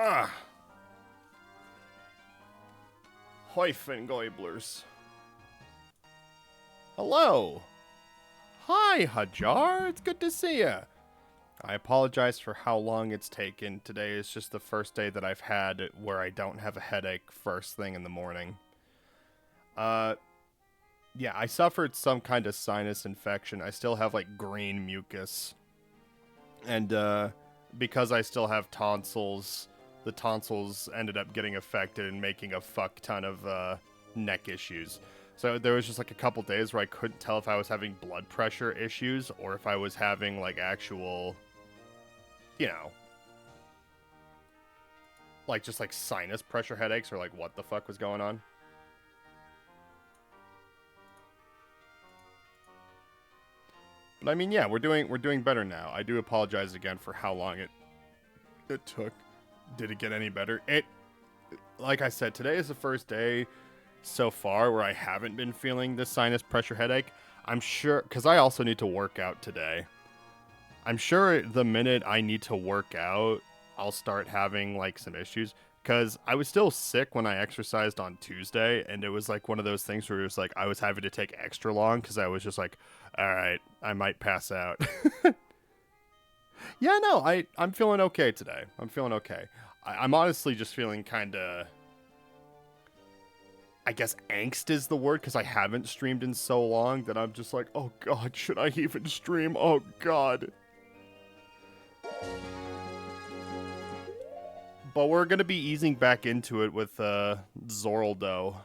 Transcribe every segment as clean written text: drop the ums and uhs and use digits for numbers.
Ah. Häufengoiblers. Hello. Hi, Hajar. It's good to see you. I apologize for how long it's taken. Today is just the first day that I've had where I don't have a headache first thing in the morning. Yeah, I suffered some kind of sinus infection. I still have, like, green mucus. And, because I still have tonsils, the tonsils ended up getting affected and making a fuck ton of, neck issues. So there was just, like, a couple days where I couldn't tell if I was having blood pressure issues or if I was having, like, actual, you know, like, just, like, sinus pressure headaches or, like, what the fuck was going on. But I mean, yeah, we're doing better now. I do apologize again for how long it took. Did it get any better? Like I said, today is the first day so far where I haven't been feeling this sinus pressure headache. I'm sure, because I also need to work out today. I'm sure the minute I need to work out, I'll start having, like, some issues. Because I was still sick when I exercised on Tuesday, and it was, like, one of those things where it was, like, I was having to take extra long because I was just like, all right, I might pass out. Yeah, no, I'm feeling okay today. I'm feeling okay. I'm honestly just feeling kind of, I guess angst is the word, because I haven't streamed in so long that I'm just like, oh god, should I even stream? Oh god. But we're going to be easing back into it with Zoraldo.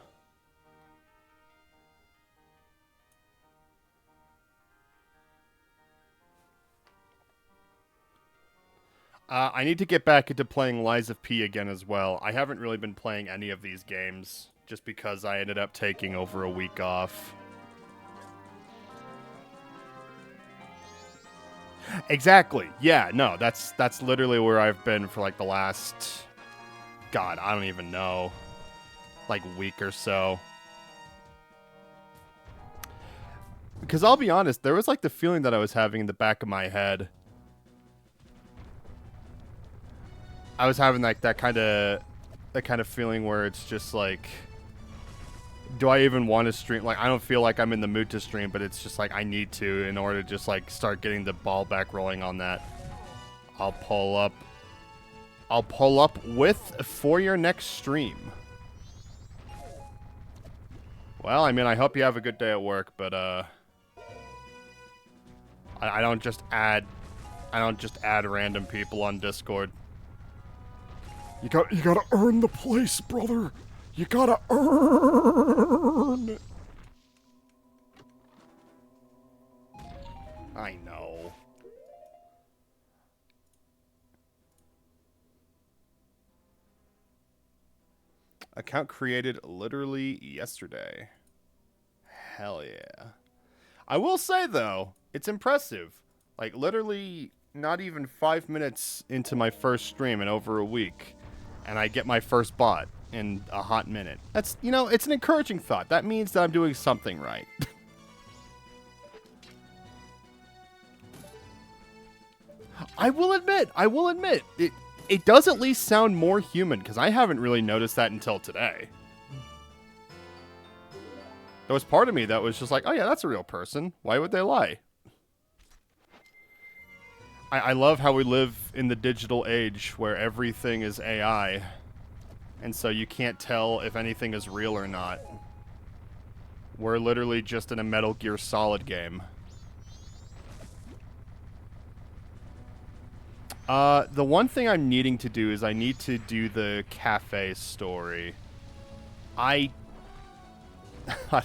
I need to get back into playing Lies of P again as well. I haven't really been playing any of these games, just because I ended up taking over a week off. Exactly. Yeah, no, that's literally where I've been for, like, the last, god, I don't even know, like, week or so. Because I'll be honest, there was, like, the feeling that I was having in the back of my head. I was having, like, that kind of feeling where it's just like, do I even want to stream? Like, I don't feel like I'm in the mood to stream, but it's just like I need to in order to just, like, start getting the ball back rolling on that. I'll pull up with for your next stream. Well, I mean, I hope you have a good day at work, but I don't just add random people on Discord. You gotta earn the place, brother. You gotta earn. I know. Account created literally yesterday. Hell yeah. I will say, though, it's impressive. Like, literally not even 5 minutes into my first stream in over a week, and I get my first bot in a hot minute. That's, you know, it's an encouraging thought. That means that I'm doing something right. I will admit, it does at least sound more human, because I haven't really noticed that until today. There was part of me that was just like, oh yeah, that's a real person. Why would they lie? I love how we live in the digital age where everything is AI, and so you can't tell if anything is real or not. We're literally just in a Metal Gear Solid game. The one thing I'm needing to do is I need to do the cafe story. I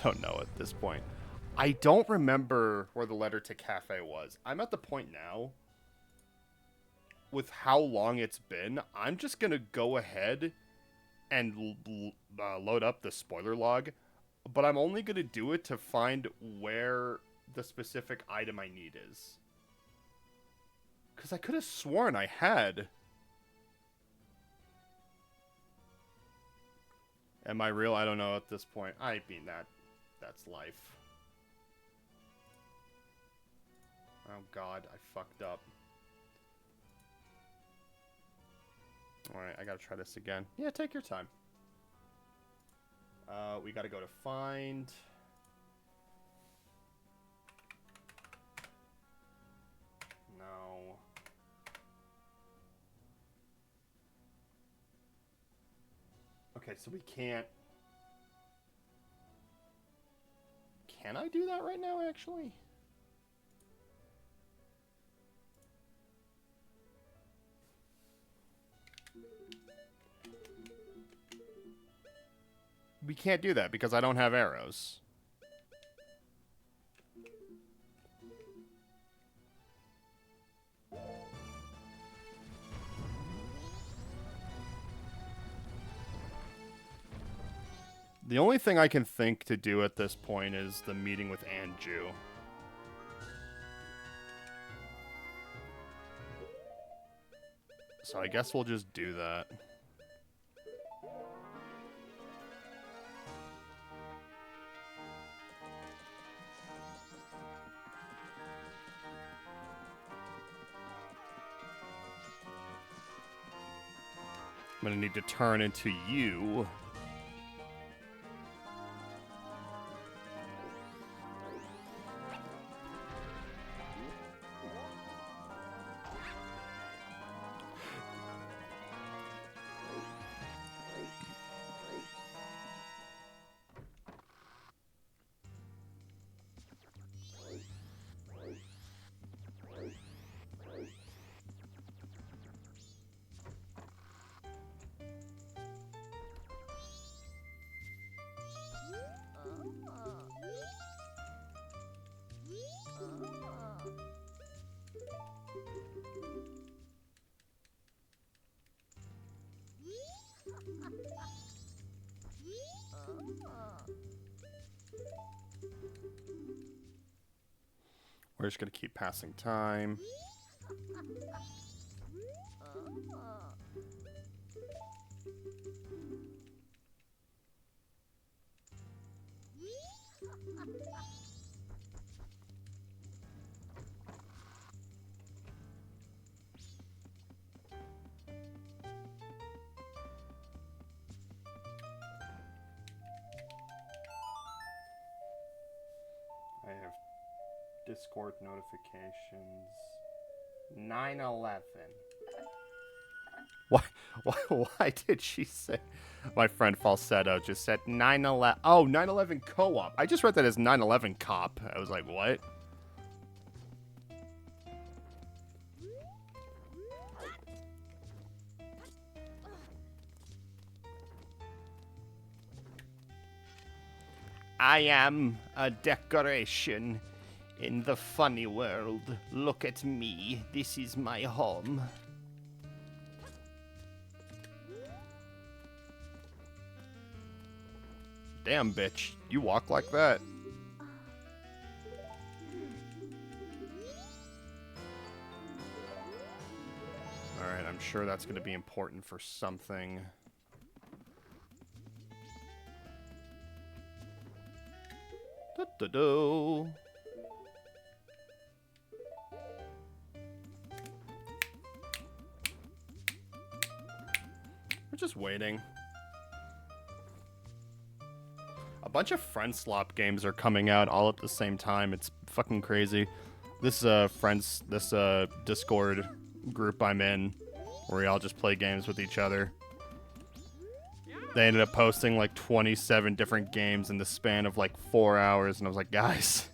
don't know at this point. I don't remember where the letter to cafe was. I'm at the point now, with how long it's been, I'm just gonna go ahead and load up the spoiler log, but I'm only gonna do it to find where the specific item I need is. Because I could have sworn I had. Am I real? I don't know at this point. I mean, that's life. Oh god, I fucked up. Alright, I gotta try this again. Yeah, take your time. We gotta go to find. No. Okay, so we can't. Can I do that right now, actually? We can't do that because I don't have arrows. The only thing I can think to do at this point is the meeting with Anju. So I guess we'll just do that. I'm gonna need to turn into you. We're just gonna keep passing time. I have Discord notifications. 9/11. Why did she say? My friend Falsetto just said 9/11. Oh, 9/11 co-op. I just read that as 9/11 cop. I was like, what? I am a decoration in the funny world. Look at me. This is my home. Damn, bitch. You walk like that. Alright, I'm sure that's going to be important for something. Da-da-do. We're just waiting. A bunch of friend slop games are coming out all at the same time. It's fucking crazy. This Discord group I'm in, where we all just play games with each other. They ended up posting like 27 different games in the span of like 4 hours, and I was like, guys,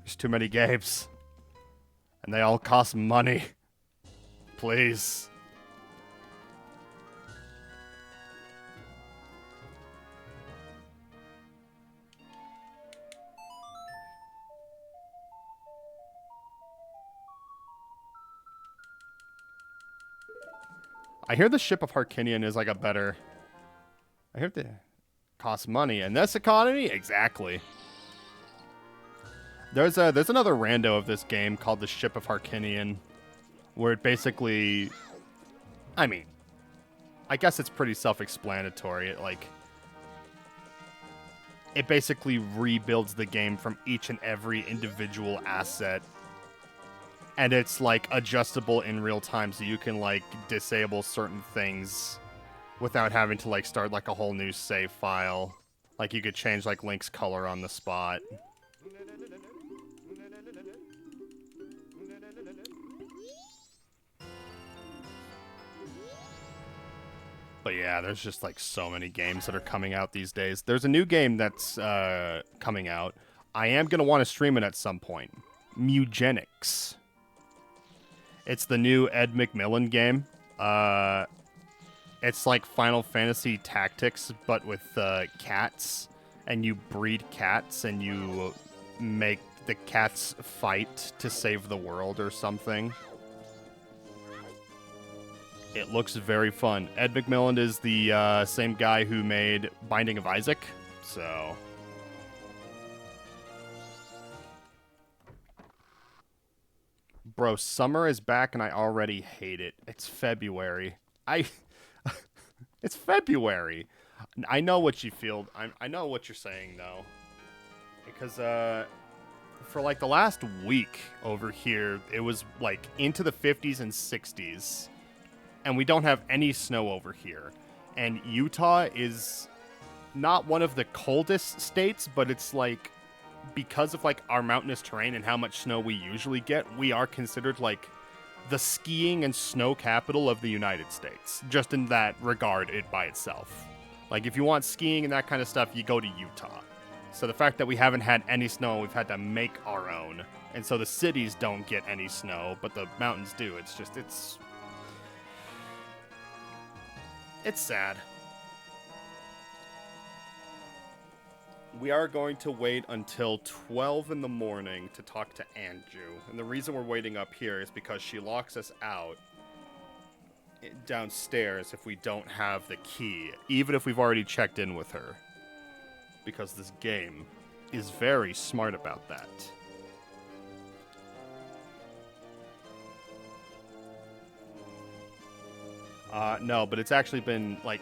there's too many games. And they all cost money. Please. I hear the Ship of Harkinian is like a better... I hear it costs money. In this economy? Exactly. There's another rando of this game called the Ship of Harkinian, where it basically... I mean, I guess it's pretty self-explanatory. It basically rebuilds the game from each and every individual asset And it's like adjustable in real time, so you can like disable certain things without having to like start like a whole new save file. Like you could change like Link's color on the spot. But yeah, there's just like so many games that are coming out these days. There's a new game that's coming out. I am going to want to stream it at some point. Mugenics. It's the new Ed McMillan game. It's like Final Fantasy Tactics, but with cats. And you breed cats, and you make the cats fight to save the world or something. It looks very fun. Ed McMillan is the same guy who made Binding of Isaac, so... Bro, summer is back and I already hate it. It's February. It's February. I know what you feel. I know what you're saying, though. Because, for like the last week over here, it was like into the 50s and 60s. And we don't have any snow over here. And Utah is not one of the coldest states, but it's like, because of like our mountainous terrain and how much snow we usually get, we are considered like the skiing and snow capital of the United States. Just in that regard, it by itself. Like if you want skiing and that kind of stuff, you go to Utah. So the fact that we haven't had any snow, we've had to make our own. And so the cities don't get any snow, but the mountains do. It's just, it's sad. We are going to wait until 12 in the morning to talk to Anju. And the reason we're waiting up here is because she locks us out downstairs if we don't have the key, even if we've already checked in with her. Because this game is very smart about that. No, but it's actually been, like,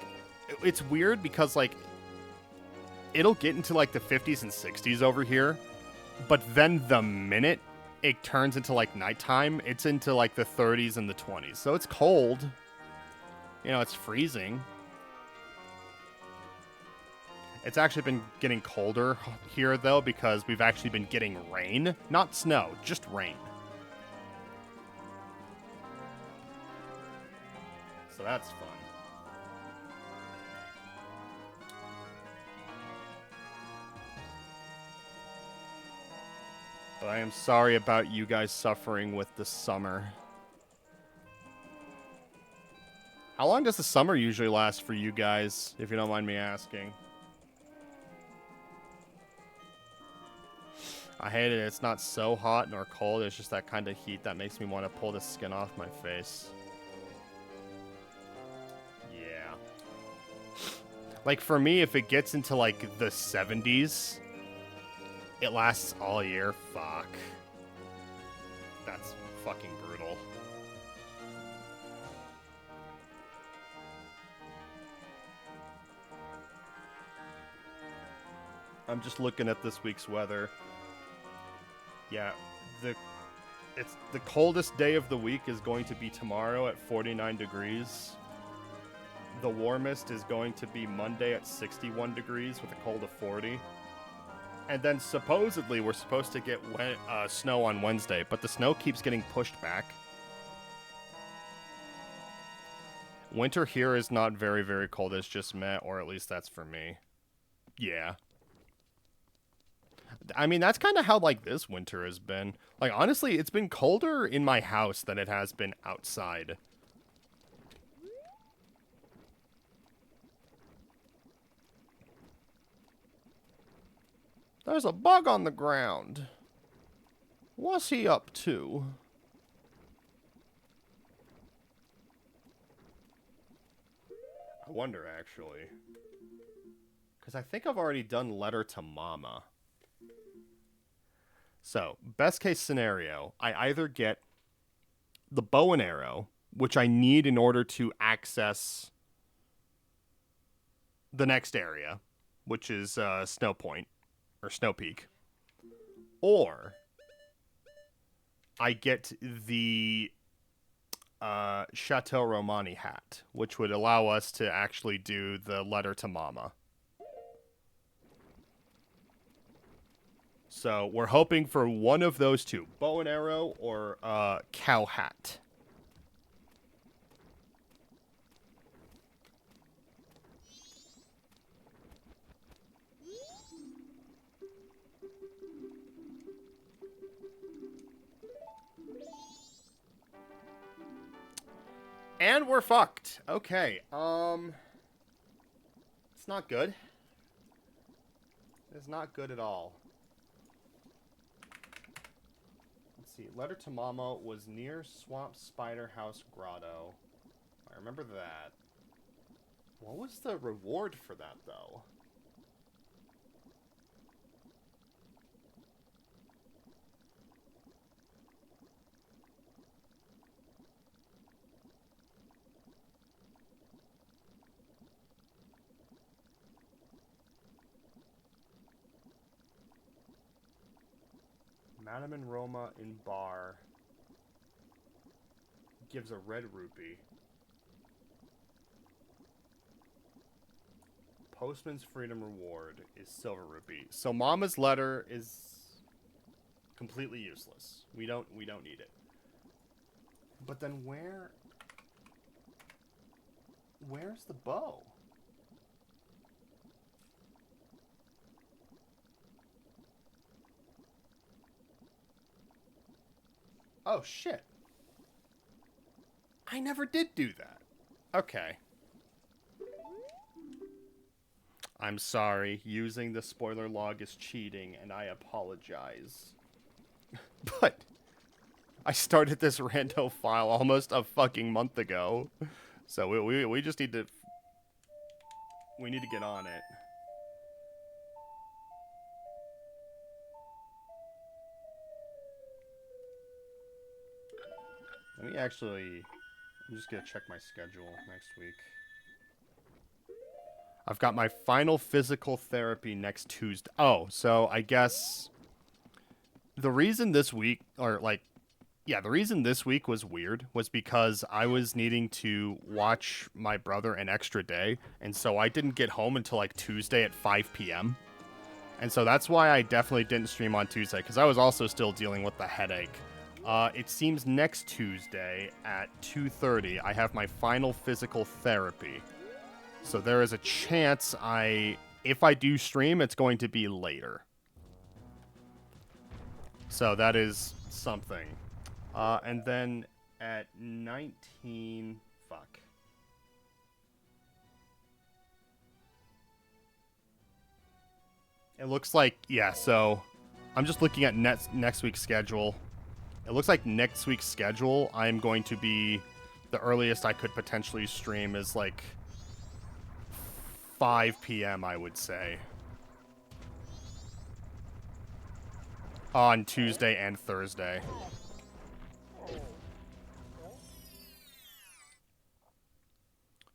it's weird because, like, it'll get into, like, the 50s and 60s over here, but then the minute it turns into, like, nighttime, it's into, like, the 30s and the 20s. So it's cold. You know, it's freezing. It's actually been getting colder here, though, because we've actually been getting rain. Not snow, just rain. So that's fun. But I am sorry about you guys suffering with the summer. How long does the summer usually last for you guys, if you don't mind me asking? I hate it. It's not so hot nor cold. It's just that kind of heat that makes me want to pull the skin off my face. Yeah. Like, for me, if it gets into, like, the 70s, it lasts all year. Fuck. That's fucking brutal. I'm just looking at this week's weather. Yeah, the coldest day of the week is going to be tomorrow at 49 degrees. The warmest is going to be Monday at 61 degrees with a cold of 40. And then supposedly we're supposed to get snow on Wednesday, but the snow keeps getting pushed back. Winter here is not very, very cold. It's just meh, or at least that's for me. Yeah. I mean, that's kind of how, like, this winter has been. Like, honestly, it's been colder in my house than it has been outside. There's a bug on the ground. What's he up to? I wonder, actually. Because I think I've already done Letter to Mama. So, best case scenario, I either get the bow and arrow, which I need in order to access the next area, which is Snow Point, or Snow Peak, or I get the Chateau Romani hat, which would allow us to actually do the letter to Mama. So we're hoping for one of those two, bow and arrow or cow hat. And we're fucked. Okay. It's not good. It's not good at all. Let's see. Letter to Mama was near Swamp Spider House Grotto. I remember that. What was the reward for that, though? Madame and Roma in bar gives a red rupee. Postman's freedom reward is silver rupee. So Mama's letter is completely useless. We don't need it. But then where's the bow? Oh shit. I never did do that. Okay. I'm sorry. Using the spoiler log is cheating, and I apologize. But I started this rando file almost a fucking month ago. So we just need to... We need to get on it. Let me actually... I'm just going to check my schedule next week. I've got my final physical therapy next Tuesday. Oh, so I guess the reason this week, or like, yeah, the reason this week was weird was because I was needing to watch my brother an extra day. And so I didn't get home until like Tuesday at 5 p.m. And so that's why I definitely didn't stream on Tuesday, because I was also still dealing with the headache. It seems next Tuesday at 2:30, I have my final physical therapy. So there is a chance if I do stream, it's going to be later. So that is something. And then at 19... Fuck. It looks like... Yeah, so... I'm just looking at next week's schedule. It looks like next week's schedule, I'm going to be... The earliest I could potentially stream is like... 5 p.m., I would say. On Tuesday and Thursday.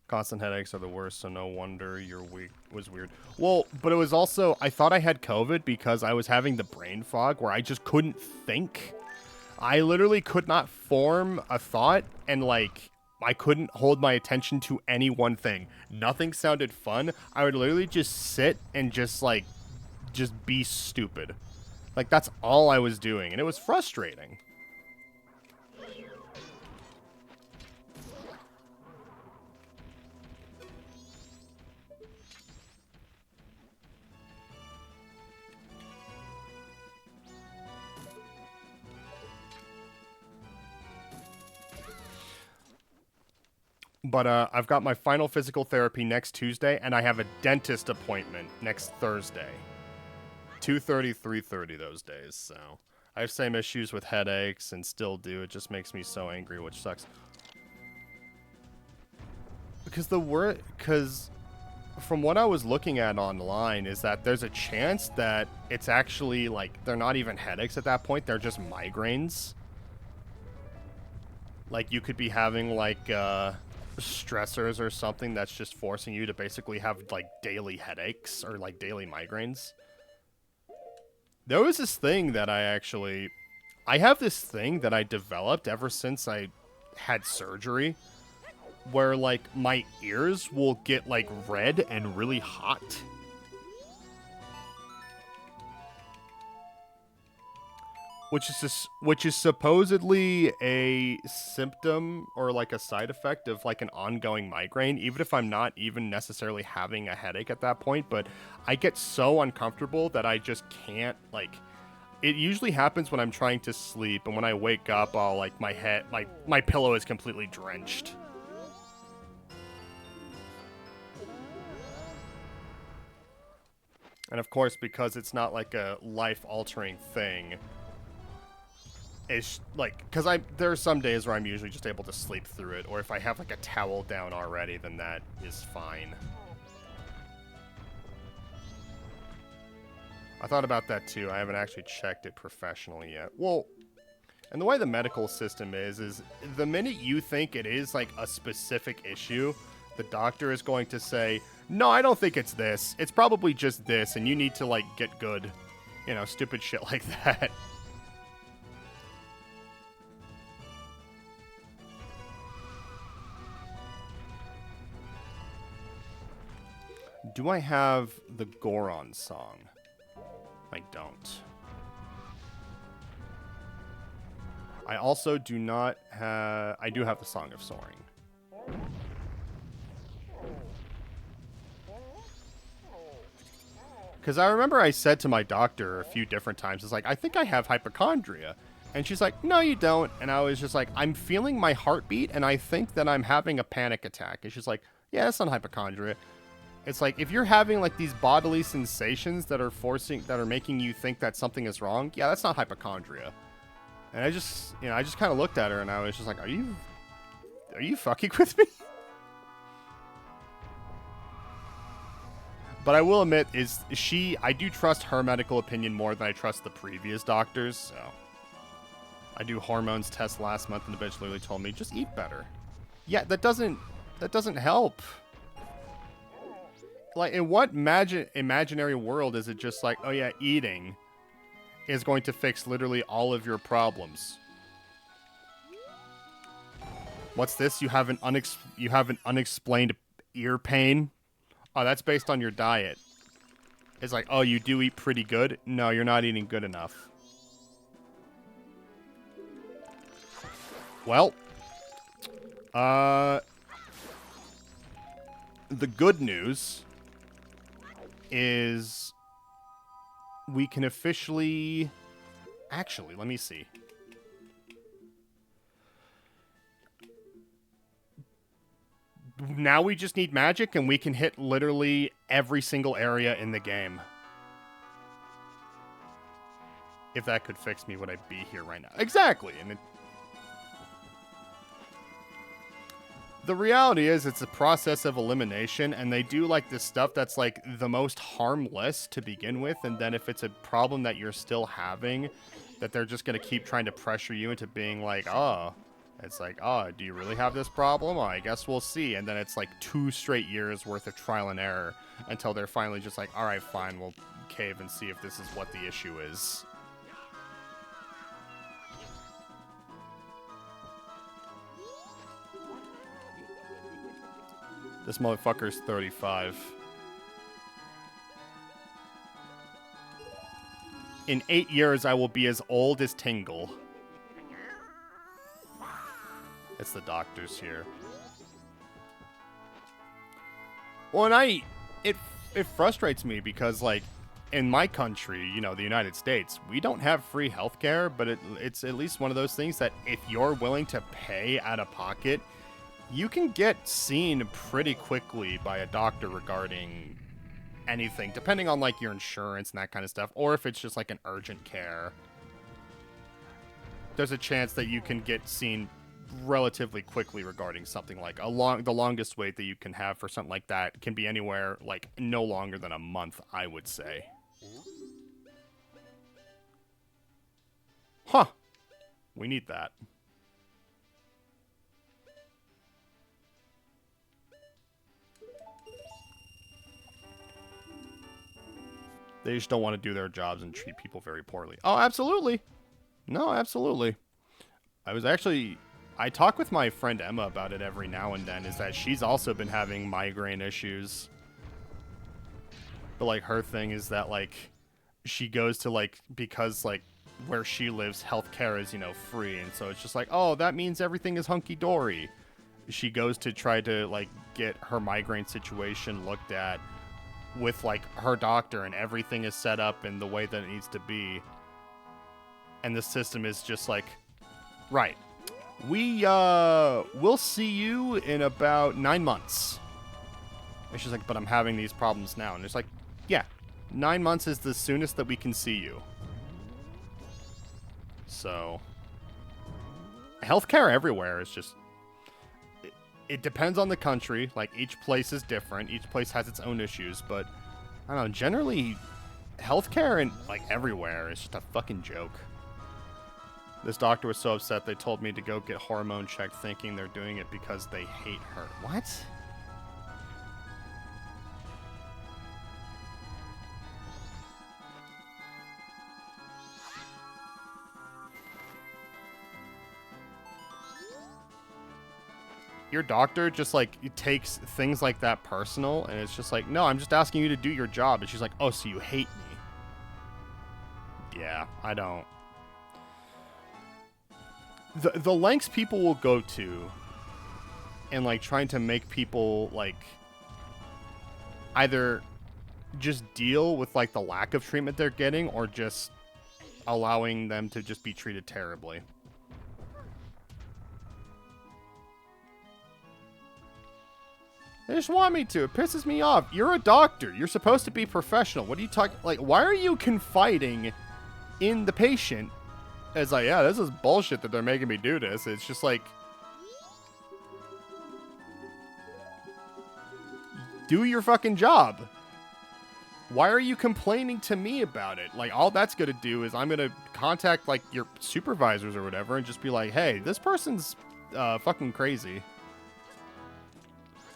Constant headaches are the worst, so no wonder your week was weird. Well, but it was also... I thought I had COVID because I was having the brain fog where I just couldn't think. I literally could not form a thought, and, like... I couldn't hold my attention to any one thing. Nothing sounded fun. I would literally just sit and just be stupid. Like, that's all I was doing, and it was frustrating. But I've got my final physical therapy next Tuesday, and I have a dentist appointment next Thursday. 2:30, 3:30 those days, so... I have same issues with headaches, and still do. It just makes me so angry, which sucks. Because from what I was looking at online is that there's a chance that it's actually, like, they're not even headaches at that point, they're just migraines. Like, you could be having, like, stressors or something that's just forcing you to basically have, like, daily headaches or, like, daily migraines. There was this thing that I actually I have this thing that I developed ever since I had surgery where, like, my ears will get, like, red and really hot. Which is supposedly a symptom or, like, a side effect of, like, an ongoing migraine, even if I'm not even necessarily having a headache at that point. But I get so uncomfortable that I just can't, like... It usually happens when I'm trying to sleep, and when I wake up, I'll, like, my head... Like, my pillow is completely drenched. And of course, because it's not like a life-altering thing, it's like, because there are some days where I'm usually just able to sleep through it, or if I have like a towel down already, then that is fine. I thought about that too. I haven't actually checked it professionally yet. Well, and the way the medical system is the minute you think it is like a specific issue, the doctor is going to say, no, I don't think it's this. It's probably just this, and you need to, like, get good. You know, stupid shit like that. Do I have the Goron song? I don't. I also do not have... I do have the Song of Soaring. Because I remember I said to my doctor a few different times, it's like, I think I have hypochondria. And she's like, no, you don't. And I was just like, I'm feeling my heartbeat, and I think that I'm having a panic attack. And she's like, yeah, that's not hypochondria. It's like, if you're having, like, these bodily sensations that are making you think that something is wrong, yeah, that's not hypochondria. And I just, you know, I just kind of looked at her, and I was just like, are you fucking with me? But I will admit, I do trust her medical opinion more than I trust the previous doctors, so. I do hormones tests last month, and the bitch literally told me, just eat better. Yeah, that doesn't help. Like, in what imaginary world is it just like, oh yeah, eating is going to fix literally all of your problems? What's this? You have an unexplained ear pain? Oh, that's based on your diet. It's like, oh, you do eat pretty good? No, you're not eating good enough. Well, the good news is we can officially... Actually, let me see. Now we just need magic, and we can hit literally every single area in the game. If that could fix me, would I be here right now? Exactly, and the reality is it's a process of elimination, and they do like this stuff that's like the most harmless to begin with, and then if it's a problem that you're still having, that they're just going to keep trying to pressure you into being like, oh... It's like, oh, do you really have this problem? Oh, I guess we'll see. And then it's like 2 straight years worth of trial and error until they're finally just like, all right, fine, we'll cave and see if this is what the issue is. This motherfucker's 35. In 8 years, I will be as old as Tingle. It's the doctors here. Well, and it frustrates me because, like, in my country, you know, the United States, we don't have free healthcare, but it's at least one of those things that if you're willing to pay out of pocket, you can get seen pretty quickly by a doctor regarding anything, depending on, like, your insurance and that kind of stuff, or if it's just, like, an urgent care. There's a chance that you can get seen relatively quickly regarding something like the longest wait that you can have for something like that can be anywhere like no longer than a month, I would say. Huh. We need that. They just don't want to do their jobs and treat people very poorly. Oh, absolutely. No, absolutely. I was actually I talk with my friend Emma about it every now and then, is that she's also been having migraine issues. But like her thing is that like she goes to like because like where she lives healthcare is, you know, free, and so it's just like, "Oh, that means everything is hunky dory." She goes to try to like get her migraine situation looked at with like her doctor, and everything is set up in the way that it needs to be. And the system is just like, "Right. We'll see you in about 9 months." And she's like, "But I'm having these problems now." And it's like, "Yeah, 9 months is the soonest that we can see you." So, healthcare everywhere is just, it depends on the country. Like, each place is different. Each place has its own issues. But, I don't know, generally, healthcare and, like, everywhere is just a fucking joke. This doctor was so upset they told me to go get hormone checked, thinking they're doing it because they hate her. What? Your doctor just like takes things like that personal, and it's just like, no, I'm just asking you to do your job. And she's like, oh, so you hate me? Yeah, I don't. The lengths people will go to and like trying to make people like either just deal with like the lack of treatment they're getting, or just allowing them to just be treated terribly. They just want me to. It pisses me off. You're a doctor. You're supposed to be professional. What are you talking? Like, why are you confiding in the patient as like, yeah, this is bullshit that they're making me do this? It's just like, do your fucking job. Why are you complaining to me about it? Like, all that's going to do is I'm going to contact, like, your supervisors or whatever and just be like, hey, this person's fucking crazy.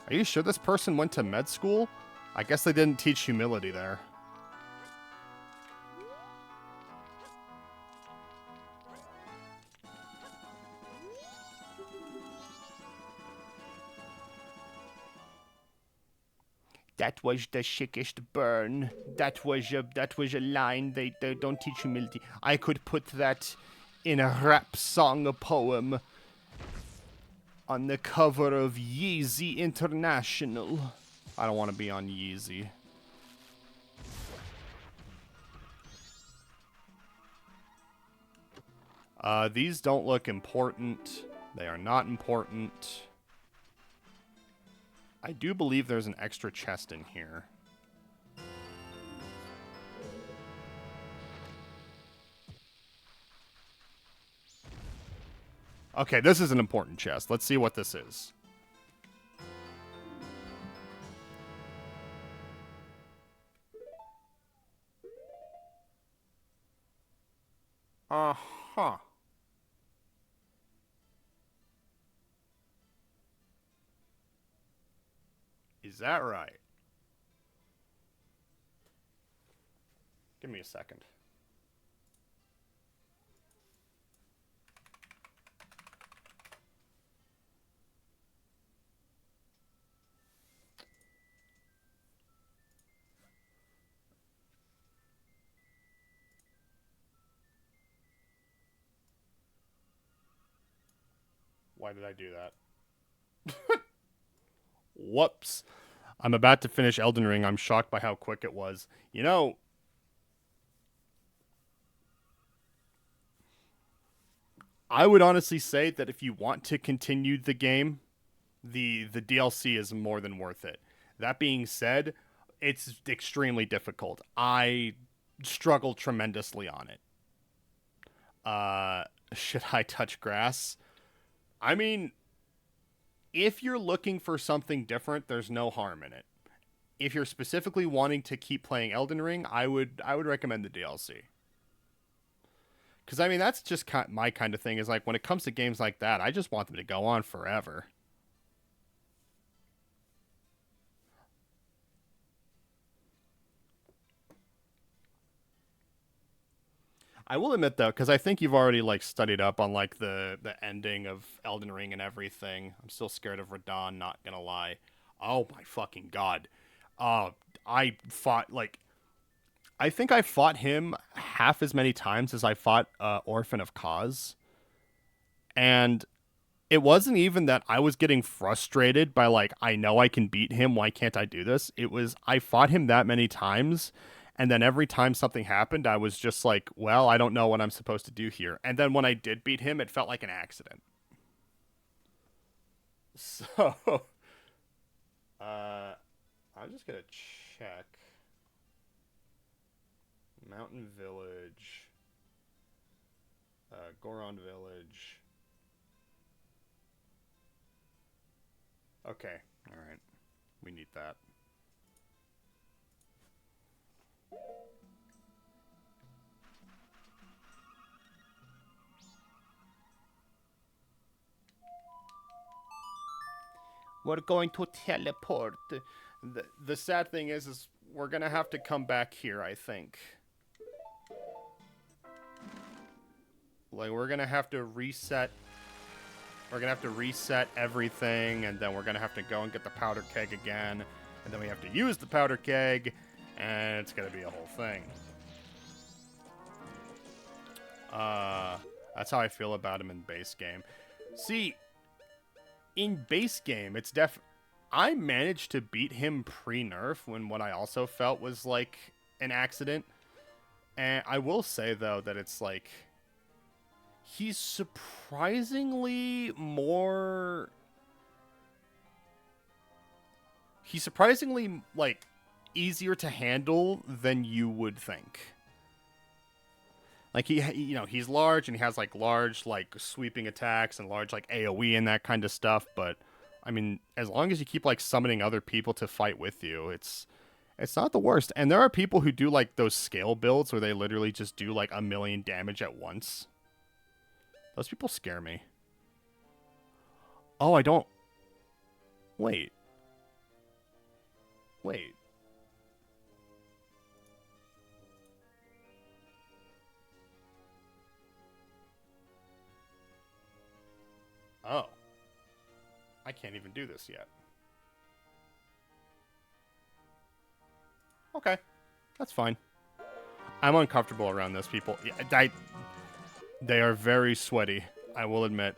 Are you sure this person went to med school? I guess they didn't teach humility there. That was the sickest burn. That was a line. They don't teach humility. I could put that in a rap song, a poem, on the cover of Yeezy International. I don't want to be on Yeezy. These don't look important. They are not important. I do believe there's an extra chest in here. Okay, this is an important chest. Let's see what this is. Uh-huh. Is that right? Give me a second. Why did I do that? Whoops. I'm about to finish Elden Ring. I'm shocked by how quick it was. You know, I would honestly say that if you want to continue the game, the DLC is more than worth it. That being said, it's extremely difficult. I struggle tremendously on it. Should I touch grass? I mean, if you're looking for something different, there's no harm in it. If you're specifically wanting to keep playing Elden Ring, I would recommend the DLC. Because I mean, that's just my kind of thing. Is like when it comes to games like that, I just want them to go on forever. I will admit though, because I think you've already like studied up on like the ending of Elden Ring and everything. I'm still scared of Radon, not gonna lie. Oh my fucking god. Uh I fought like I think I fought him half as many times as I fought Orphan of Cause. And it wasn't even that I was getting frustrated by like I know I can beat him, why can't I do this? It was I fought him that many times and then every time something happened I was just like, well, I don't know what I'm supposed to do here. And then when I did beat him, it felt like an accident. So, I'm just going to check Mountain Village, Goron Village. Okay, all right. We need that. We're going to teleport. The sad thing is we're going to have to come back here, I think. Like, we're going to have to reset. We're going to have to reset everything, and then we're going to have to go and get the powder keg again. And then we have to use the powder keg, and it's going to be a whole thing. That's how I feel about him in base game. See, in base game, it's I managed to beat him pre-nerf when what I also felt was like an accident. And I will say though that it's like he's surprisingly like easier to handle than you would think. Like he's large and he has like large like sweeping attacks and large like AoE and that kind of stuff, but I mean, as long as you keep like summoning other people to fight with you, it's not the worst. And there are people who do like those scale builds where they literally just do like 1,000,000 damage at once. Those people scare me. Oh, I don't. Wait. Oh. I can't even do this yet. Okay. That's fine. I'm uncomfortable around those people. Yeah, they are very sweaty, I will admit.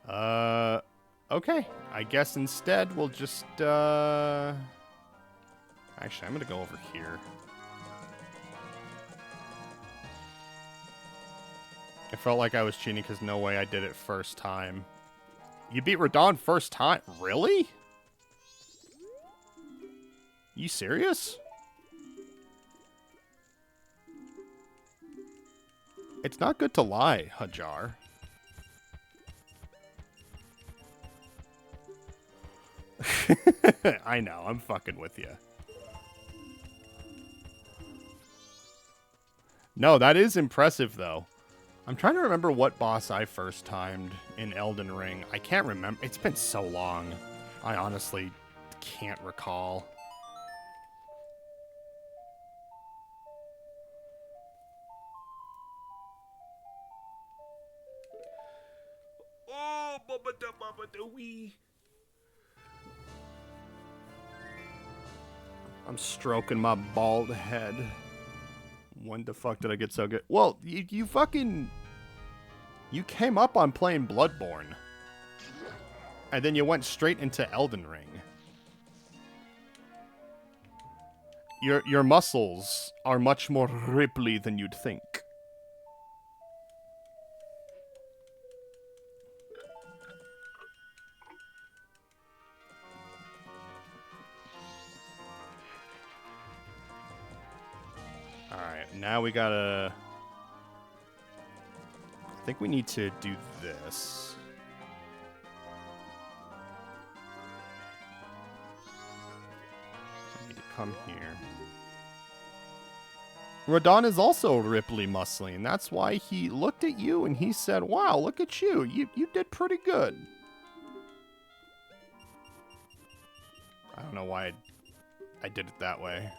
Okay. I guess instead we'll just, Actually, I'm gonna go over here. I felt like I was cheating because no way I did it first time. You beat Radon first time? Really? You serious? It's not good to lie, Hajar. I know, I'm fucking with you. No, that is impressive, though. I'm trying to remember what boss I first timed in Elden Ring. I can't remember. It's been so long. I honestly can't recall. Oh, Bubba-da-Bubba-da-wee. I'm stroking my bald head. When the fuck did I get so good? Well, you fucking... You came up on playing Bloodborne. And then you went straight into Elden Ring. Your muscles are much more ripply than you'd think. Alright, now we gotta... I think we need to do this. I need to come here. Radon is also ripply muscly, and that's why he looked at you and he said, wow, look at you. You did pretty good. I don't know why I did it that way.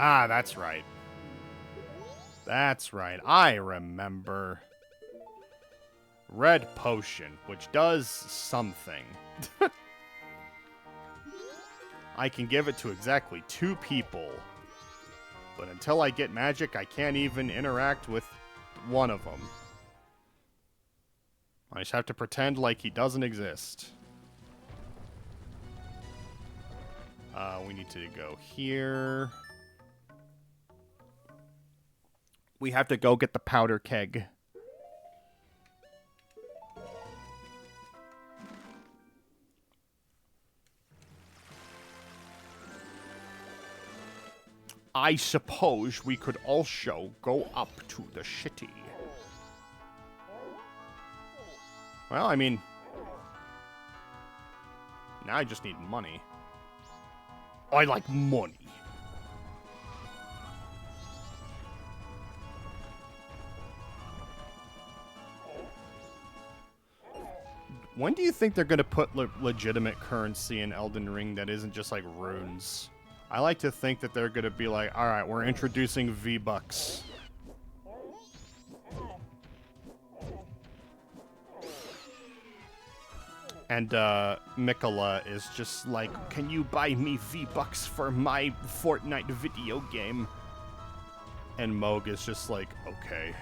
Ah, that's right. That's right. I remember. Red potion, which does something. I can give it to exactly 2 people. But until I get magic, I can't even interact with one of them. I just have to pretend like he doesn't exist. We need to go here. We have to go get the powder keg. I suppose we could also go up to the city. Well, I mean, now I just need money. I like money. When do you think they're going to put legitimate currency in Elden Ring that isn't just like runes? I like to think that they're going to be like, alright, we're introducing V-Bucks. And Mikola is just like, can you buy me V-Bucks for my Fortnite video game? And Moog is just like, okay.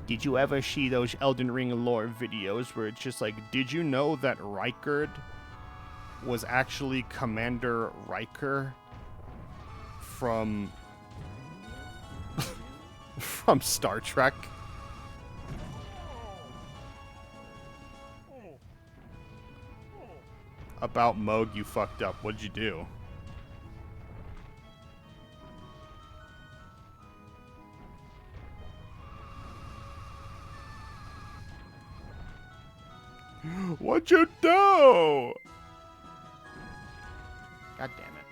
Did you ever see those Elden Ring lore videos where it's just like, did you know that Rykard was actually Commander Riker from from Star Trek? About Moog, you fucked up. What'd you do? What'd you do? God damn it.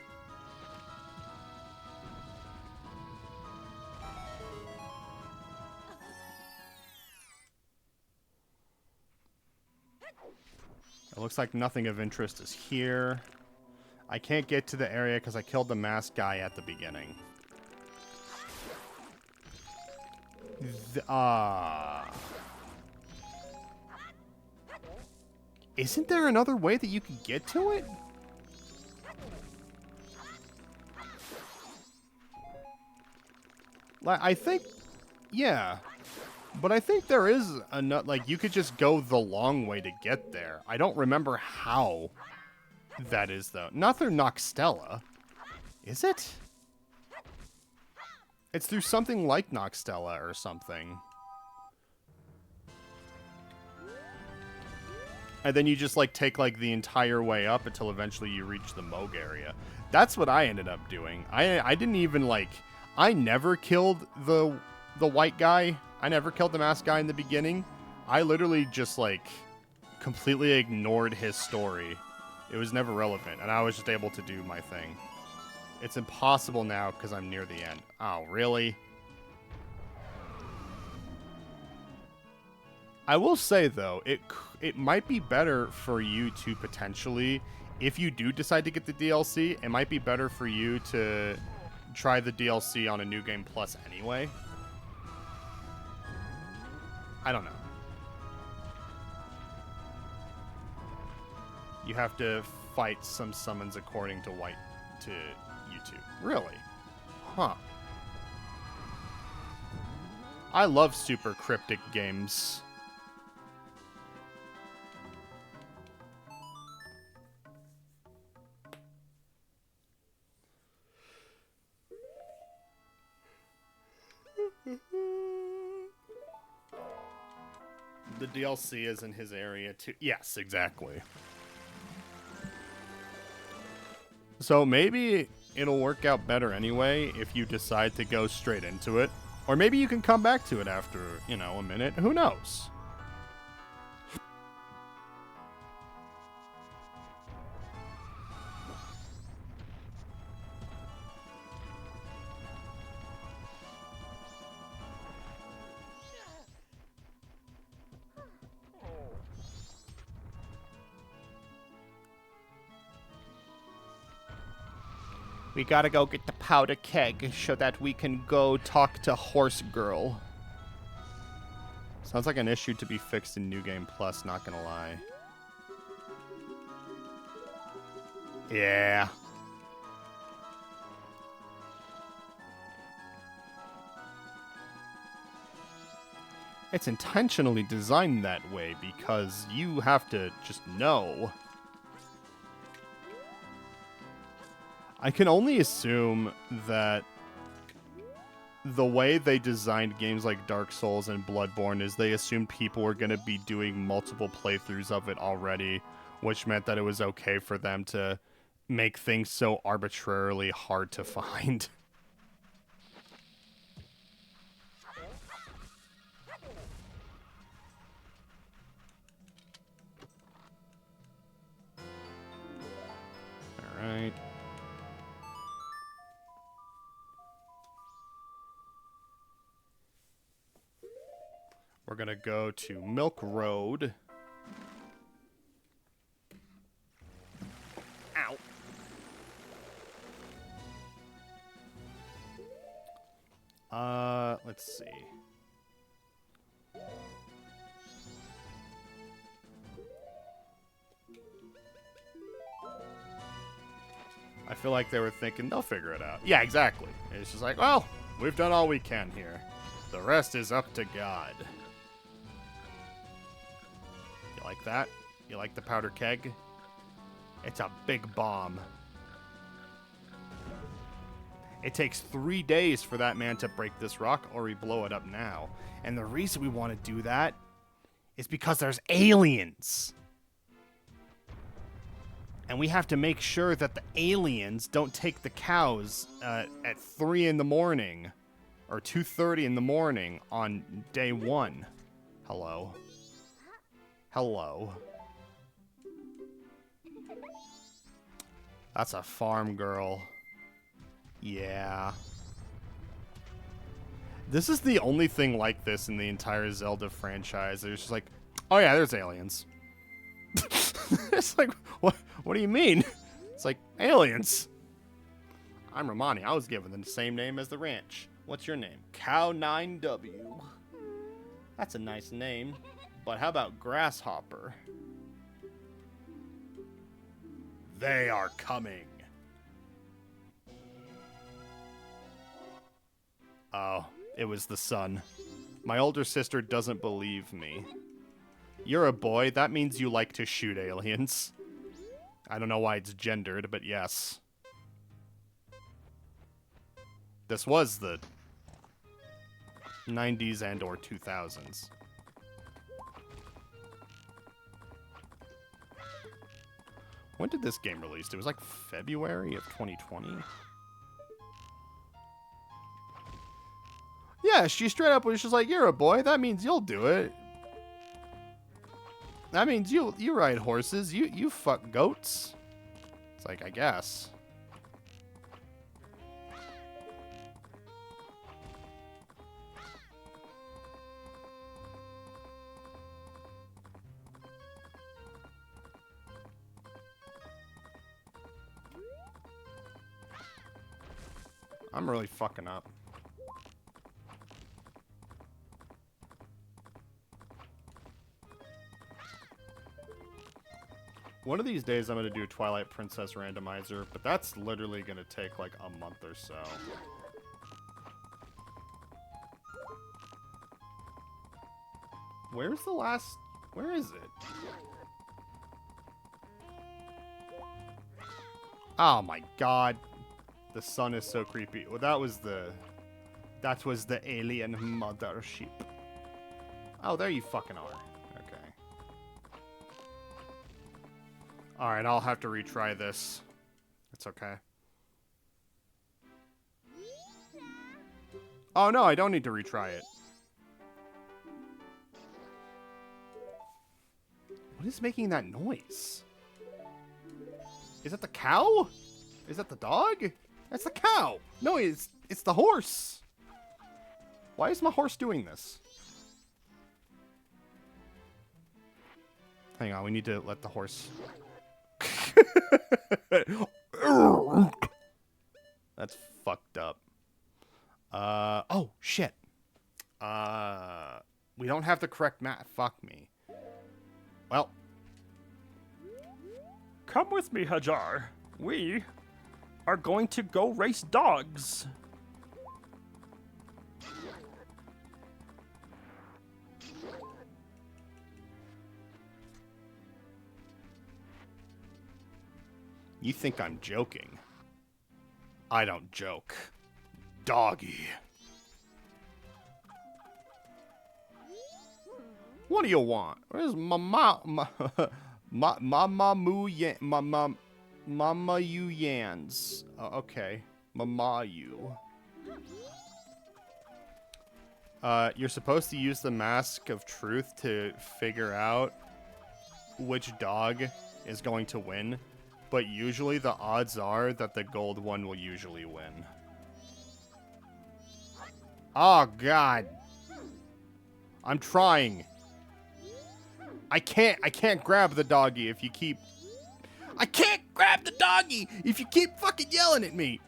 It looks like nothing of interest is here. I can't get to the area because I killed the masked guy at the beginning. Isn't there another way that you can get to it? Like, I think, yeah. But I think there is another, like, you could just go the long way to get there. I don't remember how that is, though. Not through Noxtella. Is it? It's through something like Noxtella or something. And then you just, like, take, like, the entire way up until eventually you reach the Moog area. That's what I ended up doing. I didn't even, like... I never killed the white guy. I never killed the masked guy in the beginning. I literally just, like, completely ignored his story. It was never relevant, and I was just able to do my thing. It's impossible now because I'm near the end. Oh, really? I will say, though, it might be better for you to potentially, if you do decide to get the DLC, it might be better for you to try the DLC on a New Game Plus anyway. I don't know. You have to fight some summons according to YouTube. Really? Huh. I love super cryptic games. The DLC is in his area too. Yes, exactly. So maybe it'll work out better anyway if you decide to go straight into it. Or maybe you can come back to it after, you know, a minute. Who knows? We gotta go get the powder keg so that we can go talk to Horse Girl. Sounds like an issue to be fixed in New Game Plus, not gonna lie. Yeah. It's intentionally designed that way because you have to just know. I can only assume that the way they designed games like Dark Souls and Bloodborne is they assumed people were going to be doing multiple playthroughs of it already, which meant that it was okay for them to make things so arbitrarily hard to find. All right. We're going to go to Milk Road. Ow. Let's see. I feel like they were thinking they'll figure it out. Yeah, exactly. It's just like, well, we've done all we can here. The rest is up to God. You like that? You like the powder keg? It's a big bomb. It takes 3 days for that man to break this rock, or we blow it up now. And the reason we want to do that is because there's aliens. And we have to make sure that the aliens don't take the cows at 3 in the morning or 2:30 in the morning on day 1. Hello. Hello. That's a farm girl. Yeah. This is the only thing like this in the entire Zelda franchise. It's just like, oh yeah, there's aliens. It's like, what do you mean? It's like, aliens. I'm Romani. I was given the same name as the ranch. What's your name? Cow9W. That's a nice name. But how about Grasshopper? They are coming. Oh, it was the sun. My older sister doesn't believe me. You're a boy, that means you like to shoot aliens. I don't know why it's gendered, but yes. This was the 90s and or 2000s. When did this game release? It was like February of 2020? Yeah, she straight up was just like, you're a boy, that means you'll do it. That means you ride horses, you fuck goats. It's like, I guess. I'm really fucking up. One of these days I'm going to do Twilight Princess Randomizer, but that's literally going to take like a month or so. Where's the last... Where is it? Oh my god. The sun is so creepy. Well, that was the alien mothership. Oh, there you fucking are. Alright, I'll have to retry this. It's okay. Oh no, I don't need to retry it. What is making that noise? Is that the cow? Is that the dog? That's the cow! No, it's the horse! Why is my horse doing this? Hang on, we need to let the horse... That's fucked up. Oh, shit. We don't have the correct map. Fuck me. Well. Come with me, Hajar. We are going to go race dogs. You think I'm joking? I don't joke. Doggy. What do you want? Where's Mama you Yans? Okay. Mama you. You're supposed to use the Mask of Truth to figure out which dog is going to win, but usually the odds are that the gold one will usually win. Oh, God. I'm trying. I can't grab the doggy if you keep... I can't grab the doggy if you keep fucking yelling at me.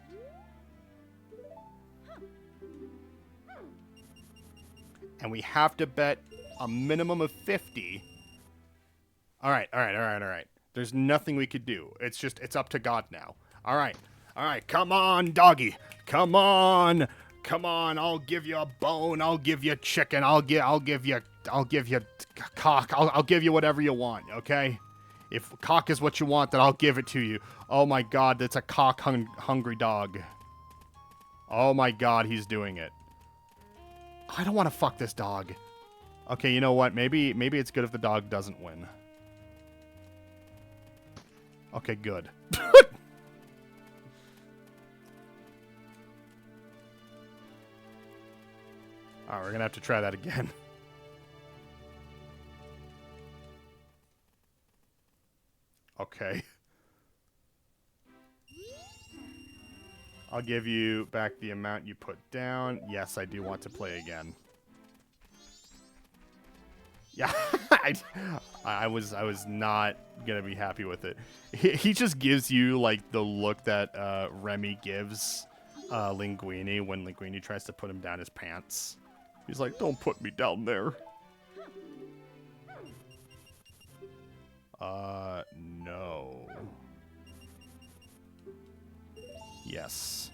And we have to bet a minimum of 50. All right. There's nothing we could do. It's up to God now. All right. Come on, doggy. Come on. I'll give you a bone. I'll give you chicken. I'll give you cock. I'll give you whatever you want. Okay. If cock is what you want, then I'll give it to you. Oh my God, that's a cock hungry dog. Oh my God, he's doing it. I don't want to fuck this dog. Okay, you know what? Maybe it's good if the dog doesn't win. Okay, good. Alright, we're gonna have to try that again. Okay. I'll give you back the amount you put down. Yes, I do want to play again. Yeah, I was not gonna be happy with it. He just gives you like the look that Remy gives Linguini when Linguini tries to put him down his pants. He's like, "Don't put me down there." No. Yes.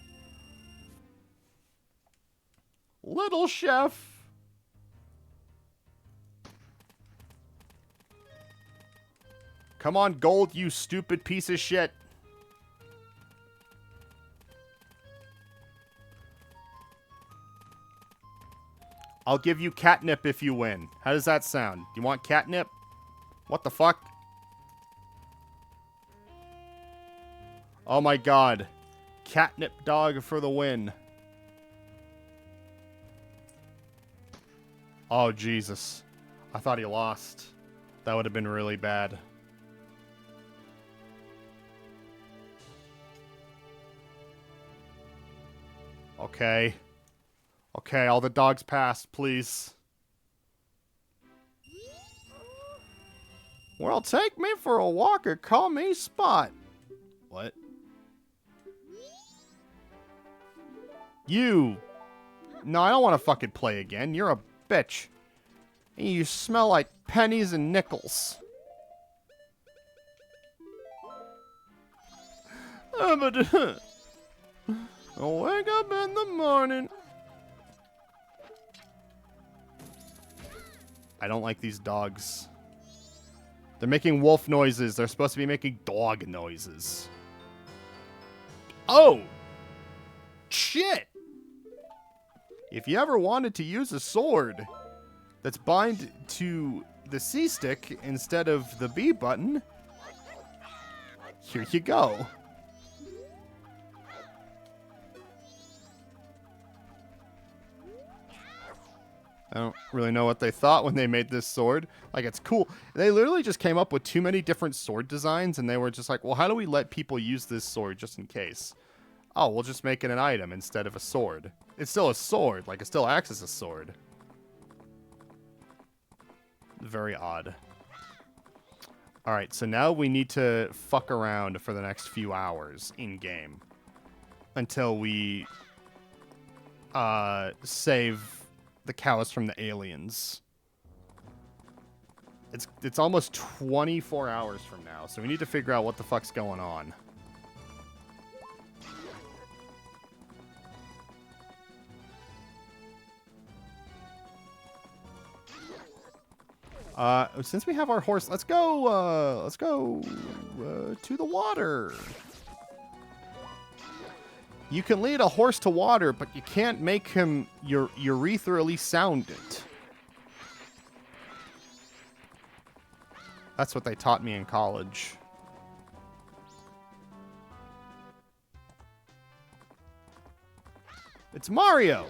Little chef. Come on, gold, you stupid piece of shit. I'll give you catnip if you win. How does that sound? Do you want catnip? What the fuck? Oh my God. Catnip dog for the win. Oh, Jesus. I thought he lost. That would have been really bad. Okay. Okay, all the dogs passed, please. Well, take me for a walk or call me Spot. What? You. No, I don't want to fucking play again. You're a bitch. And you smell like pennies and nickels. I'll wake up in the morning. I don't like these dogs. They're making wolf noises. They're supposed to be making dog noises. Oh! Shit! If you ever wanted to use a sword that's bind to the C stick instead of the B button, here you go. I don't really know what they thought when they made this sword. Like, it's cool. They literally just came up with too many different sword designs, and they were just like, well, how do we let people use this sword just in case? Oh, we'll just make it an item instead of a sword. It's still a sword. Like, it still acts as a sword. Very odd. Alright, so now we need to fuck around for the next few hours in-game. until we save the cows from the aliens. It's almost 24 hours from now, so we need to figure out what the fuck's going on. Since we have our horse, let's go to the water. You can lead a horse to water, but you can't make him urethral sound it. That's what they taught me in college. It's Mario!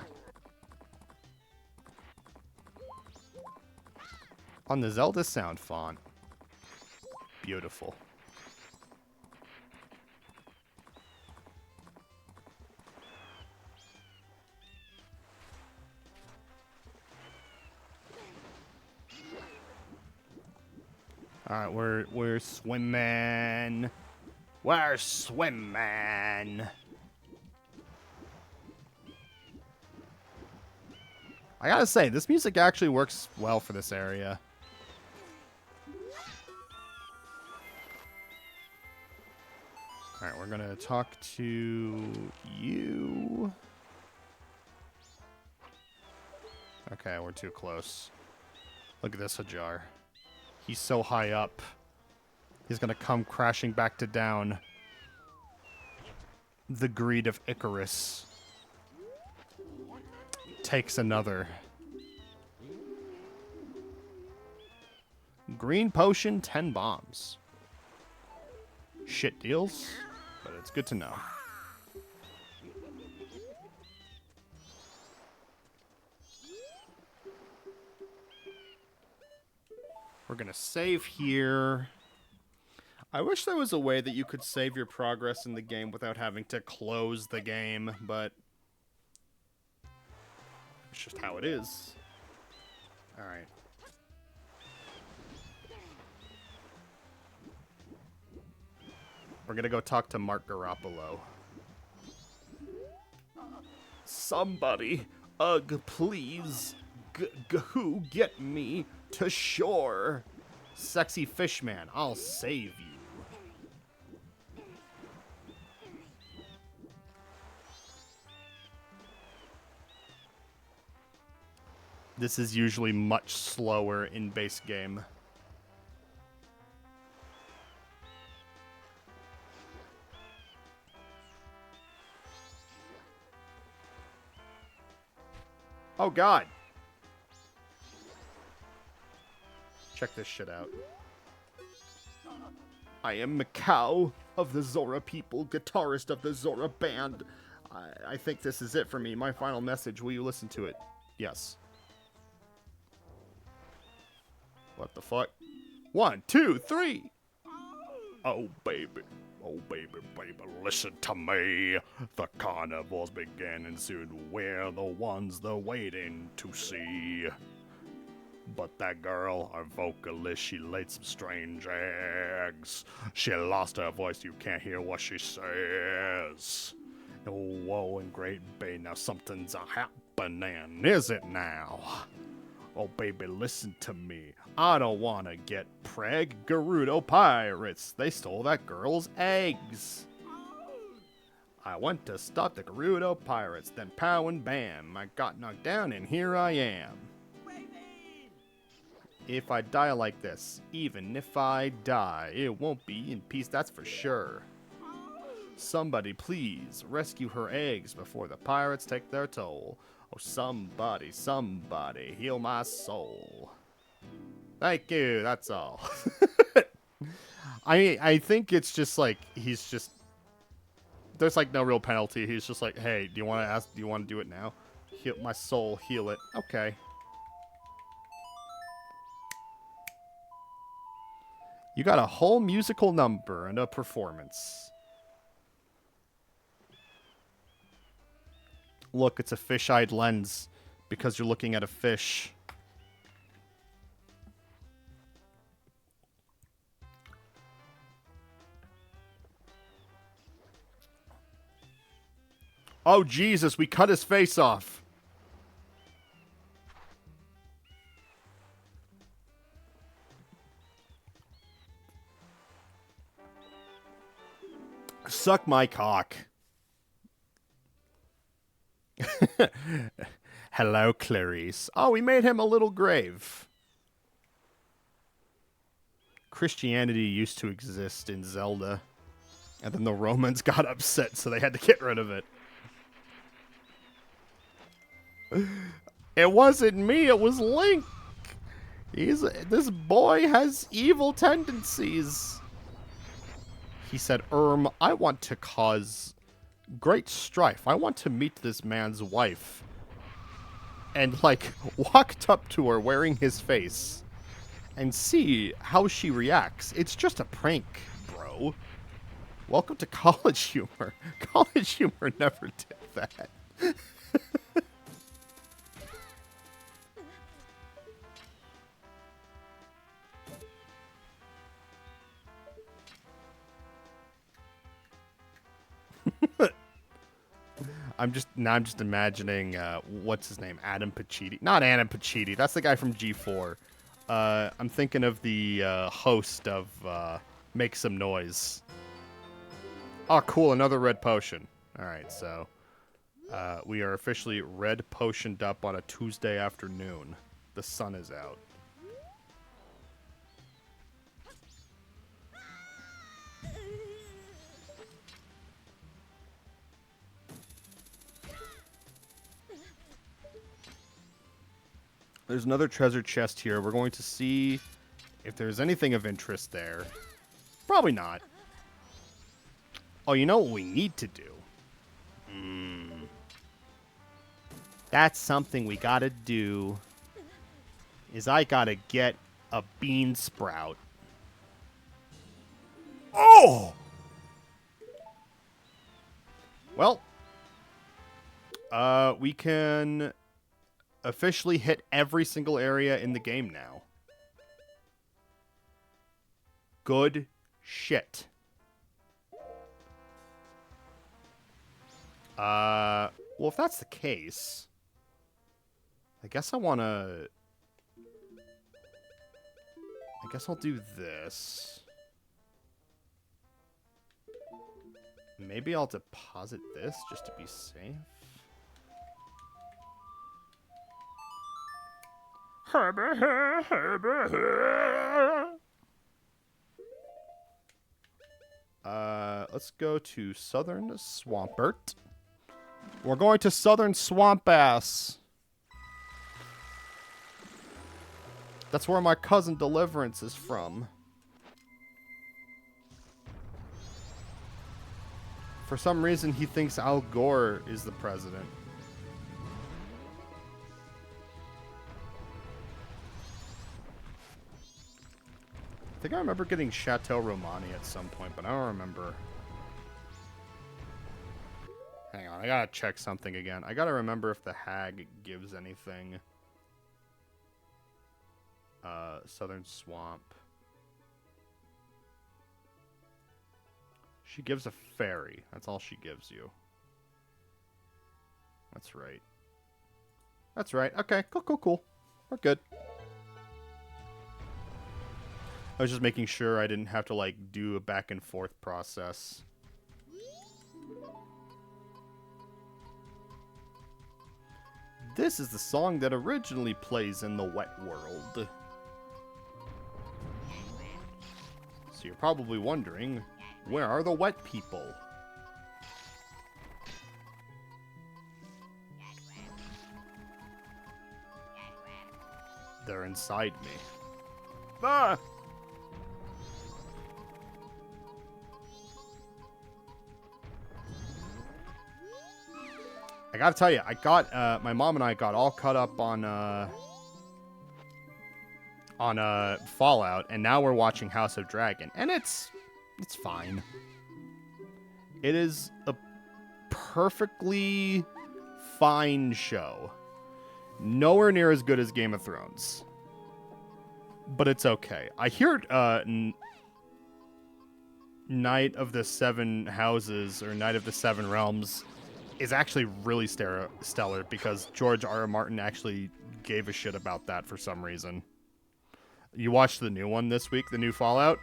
On the Zelda sound font. Beautiful. Alright, we're swimming. We're swimming. I gotta say, this music actually works well for this area. Alright, we're gonna talk to you. Okay, we're too close. Look at this Hajar. He's so high up. He's gonna come crashing back to down. The greed of Icarus takes another. Green potion, 10 bombs. Shit deals, but it's good to know. We're gonna save here. I wish there was a way that you could save your progress in the game without having to close the game, but it's just how it is. Alright. We're gonna go talk to Mark Garoppolo. Somebody, please, who get me to shore? Sexy fishman, I'll save you. This is usually much slower in base game. Oh god. Check this shit out. I am Mikau of the Zora people, guitarist of the Zora band. I think this is it for me. My final message. Will you listen to it? Yes. What the fuck? 1, 2, 3. Oh baby, listen to me. The carnival's beginning soon. We're the ones they're waiting to see. But that girl, our vocalist, she laid some strange eggs. She lost her voice, you can't hear what she says. Oh, whoa, and great bay, now something's a-happening, is it now? Oh, baby, listen to me. I don't want to get preg. Gerudo pirates, they stole that girl's eggs. I went to stop the Gerudo pirates, then pow and bam, I got knocked down and here I am. If I die like this, even if I die, it won't be in peace, that's for sure. Somebody please rescue her eggs before the pirates take their toll. Oh, somebody, heal my soul. Thank you, that's all. I think it's just like, he's just, there's like no real penalty. He's just like, hey, do you want to do it now? Heal my soul, heal it. Okay. You got a whole musical number and a performance. Look, it's a fish-eyed lens because you're looking at a fish. Oh, Jesus, we cut his face off. Suck my cock. Hello, Clarice. Oh, we made him a little grave. Christianity used to exist in Zelda. And then the Romans got upset, so they had to get rid of it. It wasn't me, it was Link. This boy has evil tendencies. He said, I want to cause great strife. I want to meet this man's wife. And, like, walked up to her wearing his face and see how she reacts. It's just a prank, bro. Welcome to college humor. College humor never did that. I'm just imagining what's his name, Adam Pacitti. Not Adam Pacitti. That's the guy from G4. I'm thinking of the host of Make Some Noise. Oh, cool! Another red potion. All right, so we are officially red potioned up on a Tuesday afternoon. The sun is out. There's another treasure chest here. We're going to see if there's anything of interest there. Probably not. Oh, you know what we need to do? That's something we gotta do. Is I gotta get a bean sprout. Oh! Well, we can officially hit every single area in the game now. Good shit. Well, if that's the case, I guess I guess I'll do this. Maybe I'll deposit this just to be safe. Let's go to Southern Swampert. We're going to Southern Swampass. That's where my cousin Deliverance is from. For some reason, he thinks Al Gore is the president. I think I remember getting Chateau Romani at some point, but I don't remember. Hang on, I gotta check something again. I gotta remember if the hag gives anything. Southern Swamp. She gives a fairy. That's all she gives you. That's right. That's right. Okay, cool. We're good. I was just making sure I didn't have to, like, do a back and forth process. This is the song that originally plays in the wet world. So you're probably wondering, where are the wet people? They're inside me. Ah! I gotta tell you, I got my mom and I got all caught up on Fallout, and now we're watching House of Dragon, and it's fine. It is a perfectly fine show. Nowhere near as good as Game of Thrones, but it's okay. I hear Night of the Seven Houses or Night of the Seven Realms is actually really stellar because George R.R. Martin actually gave a shit about that for some reason. You watched the new one this week, the new Fallout?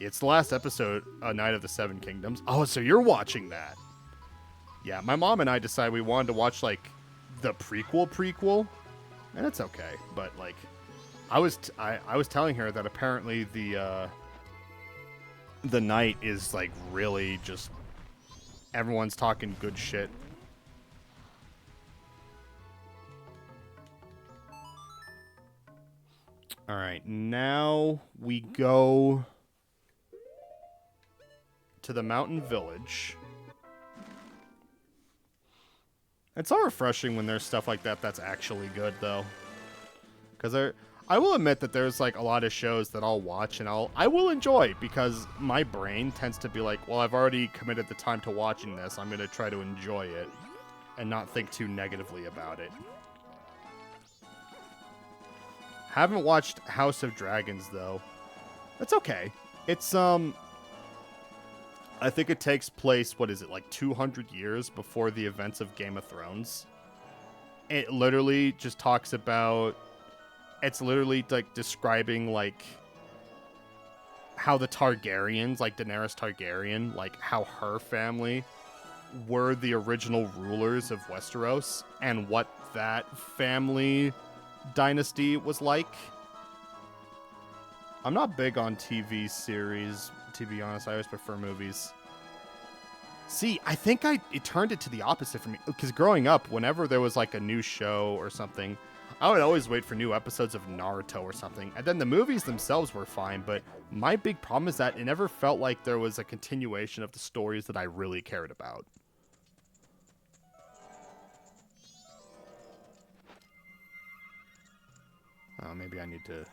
It's the last episode, Night of the Seven Kingdoms. Oh, so you're watching that. Yeah, my mom and I decided we wanted to watch, like, the prequel, and it's okay. But, like, I was telling her that apparently the night is, like, really just everyone's talking good shit. All right, now we go to the mountain village. It's so refreshing when there's stuff like that that's actually good, though. Because I will admit that there's like a lot of shows that I'll watch and I will enjoy because my brain tends to be like, well, I've already committed the time to watching this. I'm going to try to enjoy it and not think too negatively about it. Haven't watched House of Dragons, though. That's okay. It's, I think it takes place, what is it, like 200 years before the events of Game of Thrones. It literally just talks about, it's literally like describing like how the Targaryens, like Daenerys Targaryen, like how her family were the original rulers of Westeros and what that family dynasty was like. I'm not big on TV series, to be honest. I always prefer movies. See, I think it turned it to the opposite for me. Because growing up, whenever there was like a new show or something, I would always wait for new episodes of Naruto or something. And then the movies themselves were fine, but my big problem is that it never felt like there was a continuation of the stories that I really cared about. Oh, maybe I need to...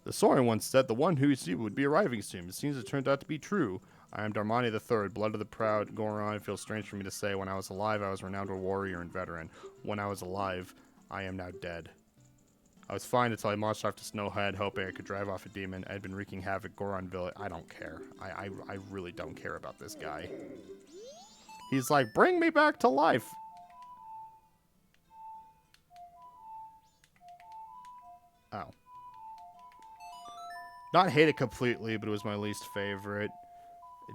The Soren once said the one who you see would be arriving soon. It seems it turned out to be true. I am Darmani III, blood of the proud, Goron. It feels strange for me to say. When I was alive, I was renowned warrior and veteran. When I was alive, I am now dead. I was fine until I marched off to Snowhead, hoping I could drive off a demon. I had been wreaking havoc, Goron village. I don't care. I really don't care about this guy. He's like, bring me back to life. Oh. Not hate it completely, but it was my least favorite.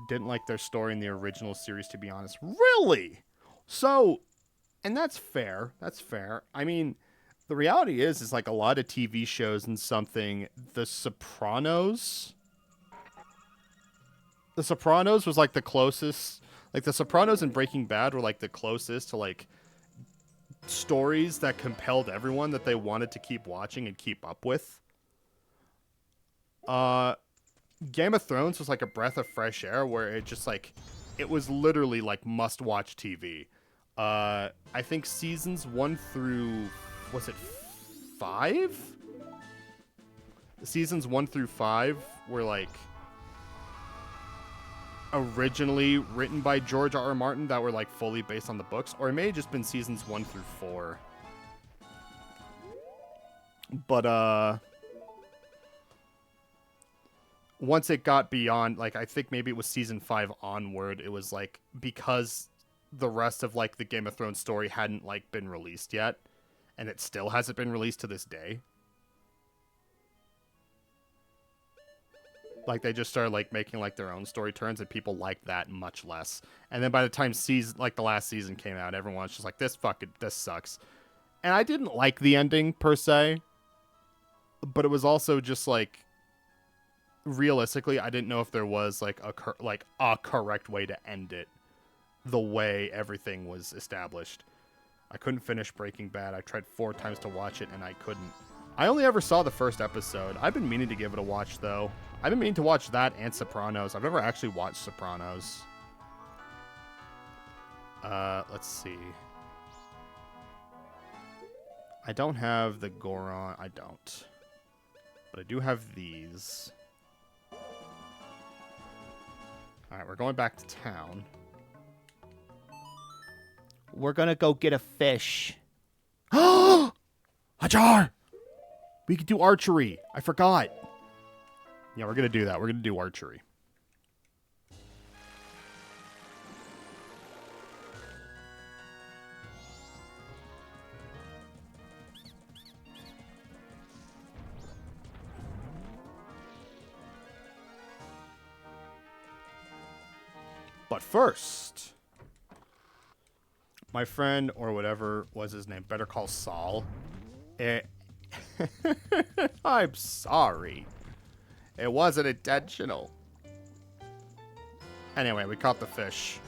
Didn't like their story in the original series, to be honest. Really? So, and that's fair. That's fair. I mean, the reality is like a lot of TV shows and something, The Sopranos was like the closest, like The Sopranos and Breaking Bad were like the closest to like stories that compelled everyone that they wanted to keep watching and keep up with. Game of Thrones was like a breath of fresh air where it just like, it was literally like must-watch TV. I think seasons 1 through, was it 5? Seasons 1 through 5 were like originally written by George R.R. Martin that were like fully based on the books, or it may have just been seasons 1 through 4. But once it got beyond, like, I think maybe it was season 5 onward, it was like, because the rest of like the Game of Thrones story hadn't like been released yet, and it still hasn't been released to this day. Like, they just started like making like their own story turns, and people liked that much less. And then by the time like the last season came out, everyone was just like, this sucks. And I didn't like the ending per se, but it was also just like, realistically, I didn't know if there was like a correct way to end it the way everything was established. I couldn't finish Breaking Bad. I tried 4 times to watch it and I couldn't. I only ever saw the first episode. I've been meaning to give it a watch though. I've been meaning to watch that and Sopranos. I've never actually watched Sopranos. Let's see. I don't have the Goron. I don't. But I do have these. Alright, we're going back to town. We're gonna go get a fish. A jar! We could do archery. I forgot. Yeah, we're gonna do that. We're gonna do archery. But first, my friend, or whatever was his name, Better Call Saul. I'm sorry. It wasn't intentional. Anyway, we caught the fish.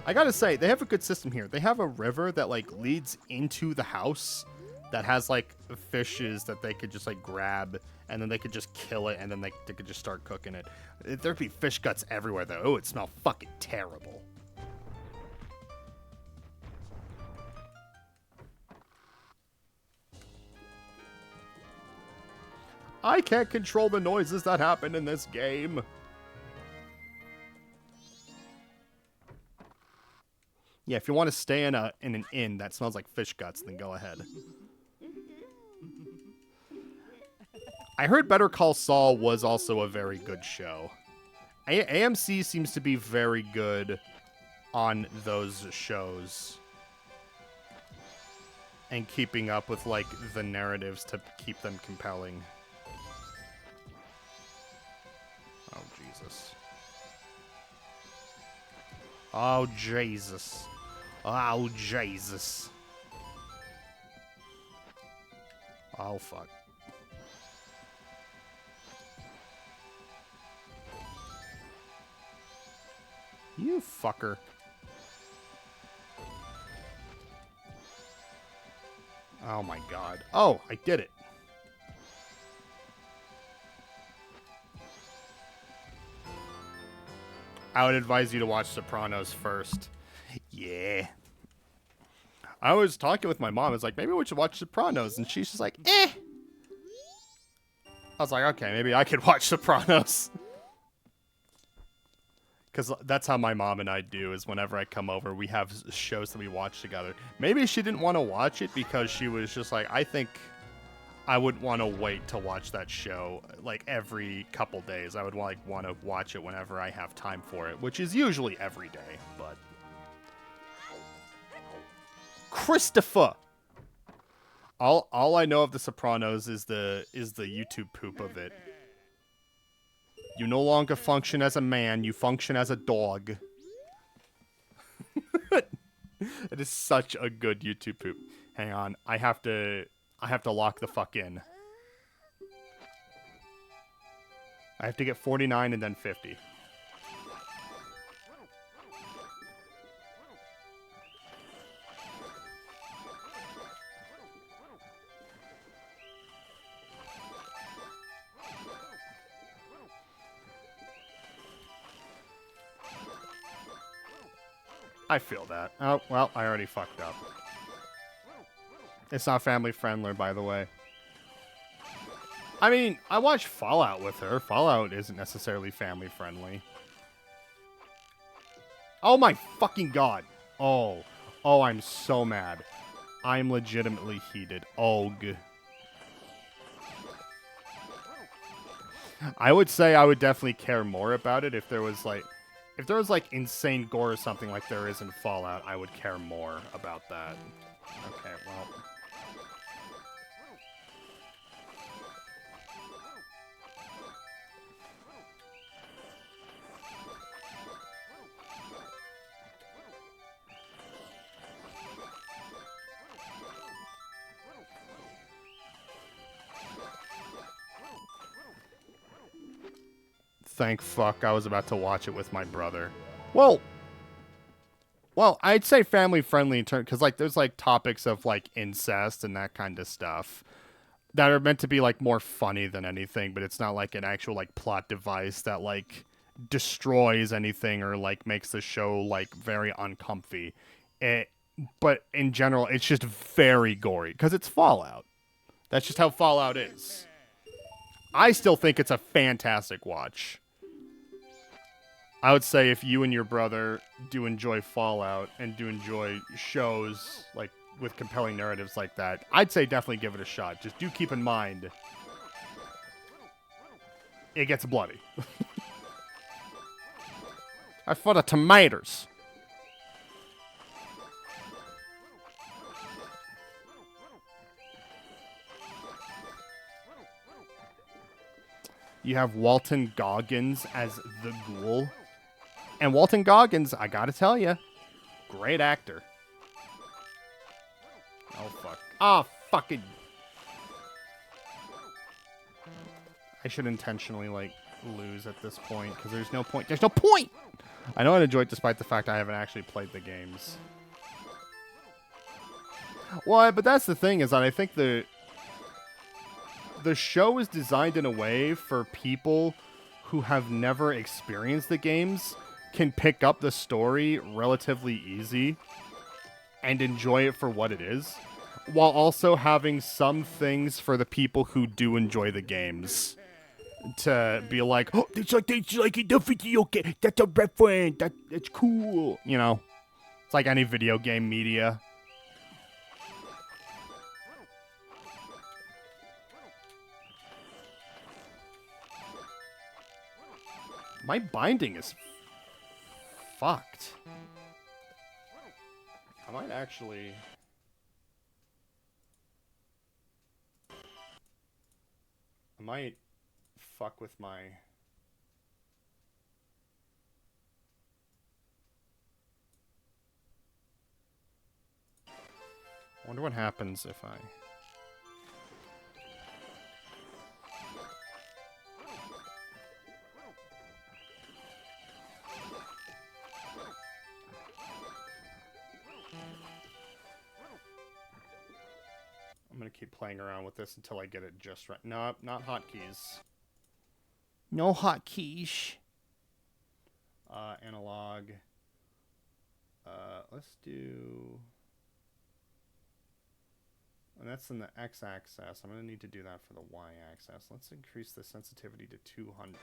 I gotta say, they have a good system here. They have a river that, like, leads into the house that has, like, fishes that they could just, like, grab, and then they could just kill it, and then they could just start cooking it. There'd be fish guts everywhere, though. Oh, it smelled fucking terrible. I can't control the noises that happen in this game. Yeah, if you want to stay in an inn that smells like fish guts, then go ahead. I heard Better Call Saul was also a very good show. AMC seems to be very good on those shows. And keeping up with, like, the narratives to keep them compelling. Oh, Jesus. Oh, Jesus. Oh, Jesus. Oh, fuck. You fucker. Oh, my God. Oh, I did it. I would advise you to watch Sopranos first. Yeah. I was talking with my mom. I was like, maybe we should watch Sopranos. And she's just like, eh. I was like, okay, maybe I could watch Sopranos. Because that's how my mom and I do, is whenever I come over, we have shows that we watch together. Maybe she didn't want to watch it because she was just like, I think I wouldn't want to wait to watch that show like every couple days. I would want to watch it whenever I have time for it, which is usually every day. But Christopher, all I know of The Sopranos is the YouTube poop of it. You no longer function as a man; you function as a dog. It is such a good YouTube poop. Hang on, I have to lock the fuck in. I have to get 49 and then 50. I feel that. Oh, well, I already fucked up. It's not family friendly, by the way. I mean, I watched Fallout with her. Fallout isn't necessarily family friendly. Oh my fucking God. Oh, I'm so mad. I'm legitimately heated. Ugh. I would say I would definitely care more about it if there was like insane gore or something like there is in Fallout. I would care more about that. Okay, well. Thank fuck, I was about to watch it with my brother. Well, I'd say family friendly in terms, because like there's like topics of like incest and that kind of stuff that are meant to be like more funny than anything, but it's not like an actual like plot device that like destroys anything or like makes the show like very uncomfy. But in general, it's just very gory because it's Fallout. That's just how Fallout is. I still think it's a fantastic watch. I would say if you and your brother do enjoy Fallout and do enjoy shows like with compelling narratives like that, I'd say definitely give it a shot. Just do keep in mind it gets bloody. As for the tomatoes. You have Walton Goggins as the Ghoul. And Walton Goggins, I gotta tell you, great actor. Oh, fuck. Ah, fucking... I should intentionally, like, lose at this point, because there's no point. There's no point! I know I'd enjoy it despite the fact I haven't actually played the games. Well, but that's the thing, is that I think the show is designed in a way for people who have never experienced the games can pick up the story relatively easy and enjoy it for what it is, while also having some things for the people who do enjoy the games to be like, oh, it's like in the video game. That's a reference. It's cool. You know, it's like any video game media. My binding is fucked. I might actually... I might fuck with my... I wonder what happens if I... I'm gonna keep playing around with this until I get it just right. No, not hotkeys. No hotkeys. Analog. Let's do... And that's in the x-axis. I'm gonna need to do that for the y-axis. Let's increase the sensitivity to 200.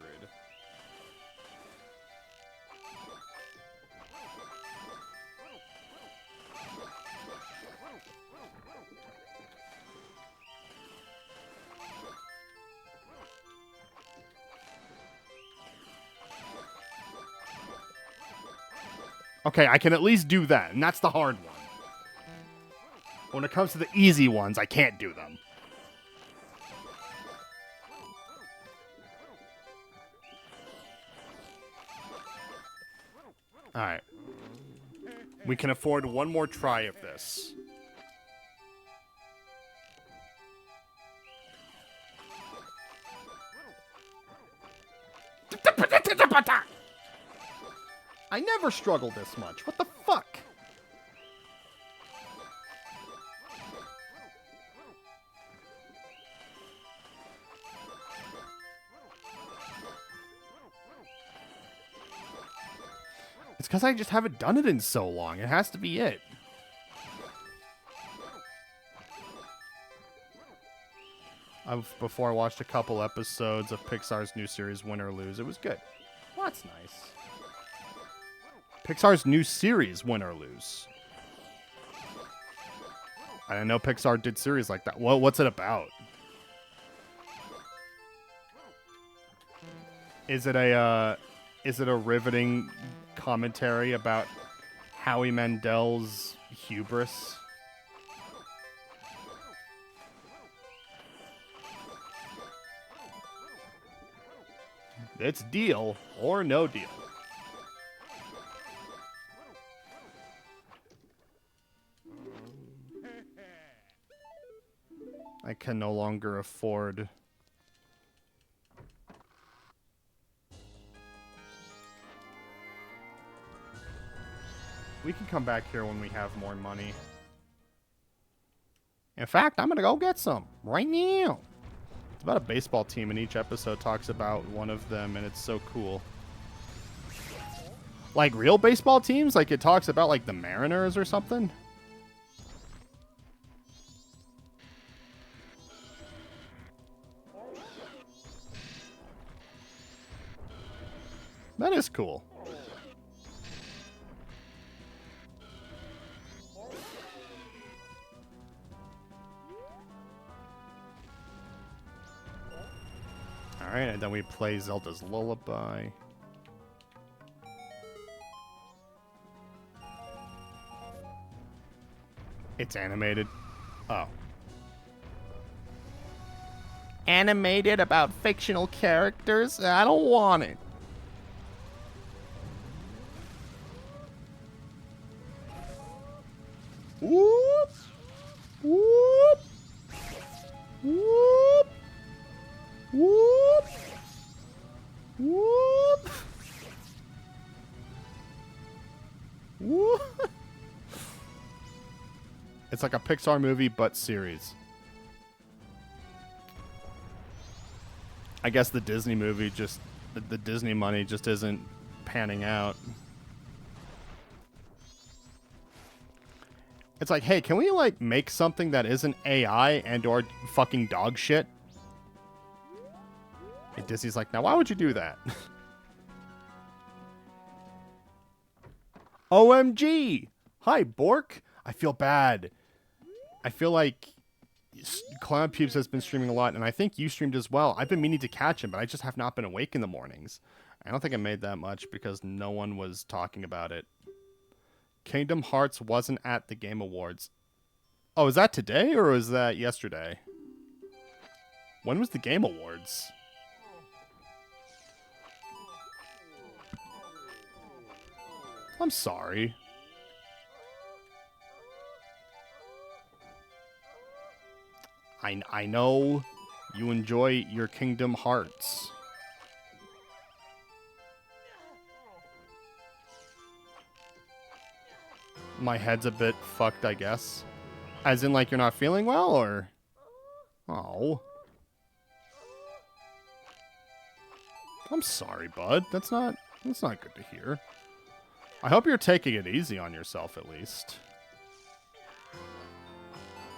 Okay, I can at least do that, and that's the hard one. When it comes to the easy ones, I can't do them. Alright. We can afford one more try of this. I never struggled this much. What the fuck? It's because I just haven't done it in so long. It has to be it. Before I watched a couple episodes of Pixar's new series, Win or Lose. It was good. Well, that's nice. Pixar's new series, Win or Lose. I didn't know Pixar did series like that. Well, what's it about? Is it a riveting commentary about Howie Mandel's hubris? It's deal or no deal. I can no longer afford... We can come back here when we have more money. In fact, I'm going to go get some right now. It's about a baseball team, and each episode talks about one of them, and it's so cool. Like real baseball teams? Like it talks about like the Mariners or something? That is cool. Alright, and then we play Zelda's Lullaby. It's animated. Oh. Animated about fictional characters? I don't want it. It's like a Pixar movie, but series. I guess the Disney movie just... The Disney money just isn't panning out. It's like, hey, can we, like, make something that isn't AI and or fucking dog shit? And Disney's like, now why would you do that? OMG! Hi, Bork! I feel bad. I feel like Cloud Pubes has been streaming a lot, and I think you streamed as well. I've been meaning to catch him, but I just have not been awake in the mornings. I don't think I made that much because no one was talking about it. Kingdom Hearts wasn't at the Game Awards. Oh, is that today or was that yesterday? When was the Game Awards? I'm sorry. I know you enjoy your Kingdom Hearts. My head's a bit fucked, I guess. As in, like, you're not feeling well, or? Oh. I'm sorry, bud. That's not good to hear. I hope you're taking it easy on yourself, at least.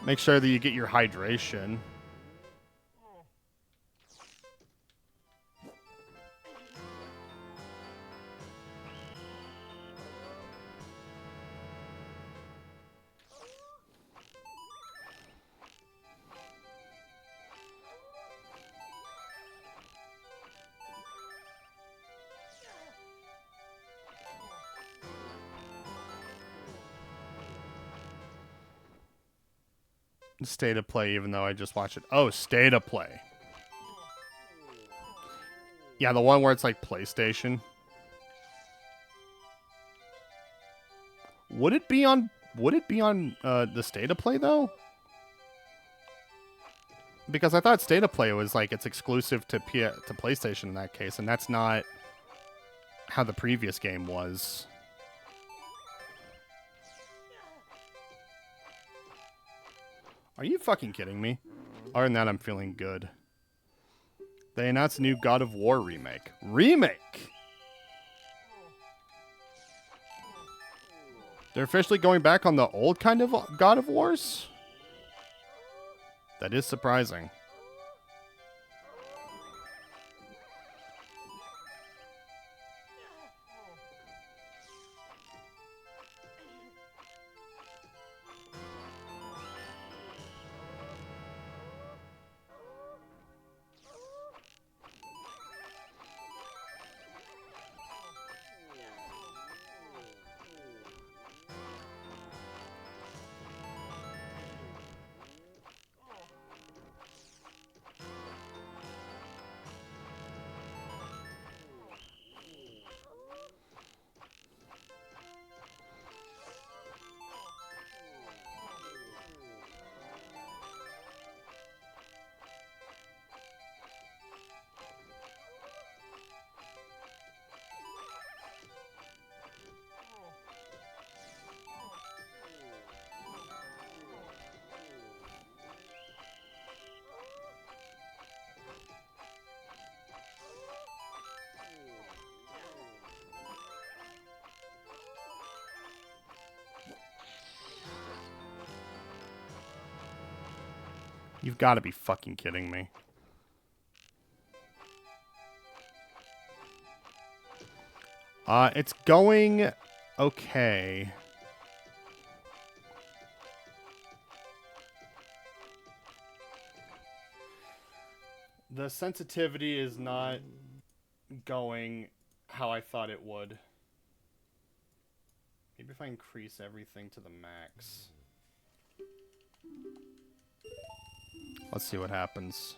Make sure that you get your hydration. State of play, even though I just watched it. Oh, state of play. Yeah, the one where it's like PlayStation. Would it be on the state of play though? Because I thought state of play was like it's exclusive to PlayStation in that case, and that's not how the previous game was. Are you fucking kidding me? Other than that, I'm feeling good. They announced a new God of War remake. Remake! They're officially going back on the old kind of God of Wars? That is surprising. You've got to be fucking kidding me. It's going okay. The sensitivity is not going how I thought it would. Maybe if I increase everything to the max. Let's see what happens.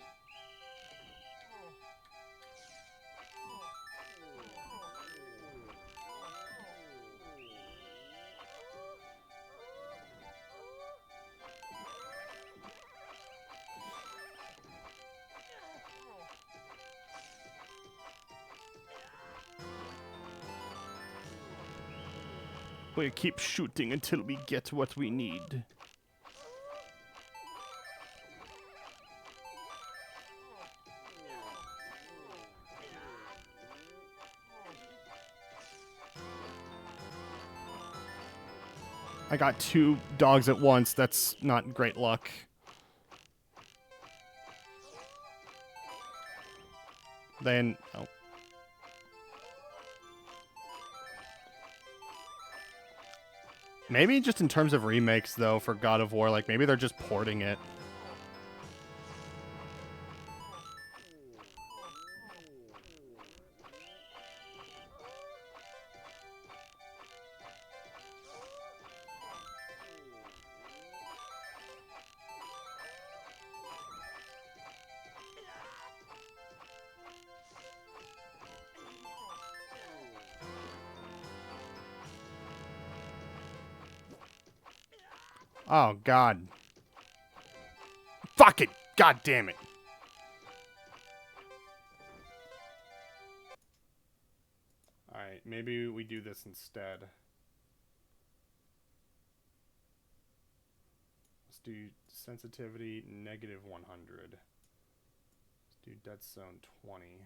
We keep shooting until we get what we need. I got 2 dogs at once. That's not great luck. Then, oh. Maybe just in terms of remakes, though, for God of War, like, maybe they're just porting it. Oh, God. Fuck it! God damn it. Alright, maybe we do this instead. Let's do sensitivity -100. Let's do dead zone 20.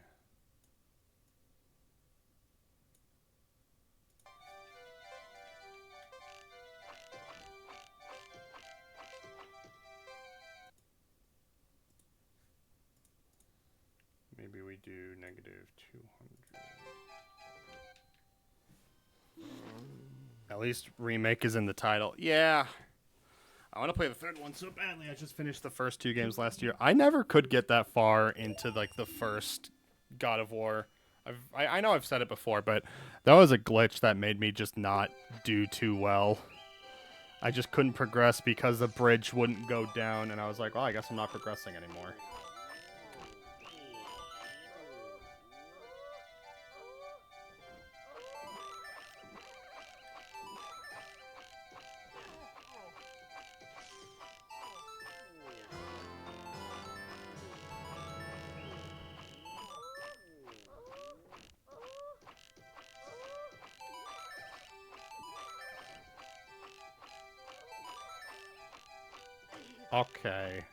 Maybe we do -200. At least remake is in the title. Yeah. I want to play the third one so badly. I just finished the first 2 games last year. I never could get that far into like the first God of War. I know I've said it before, but that was a glitch that made me just not do too well. I just couldn't progress because the bridge wouldn't go down, and I was like, well, I guess I'm not progressing anymore. Okay.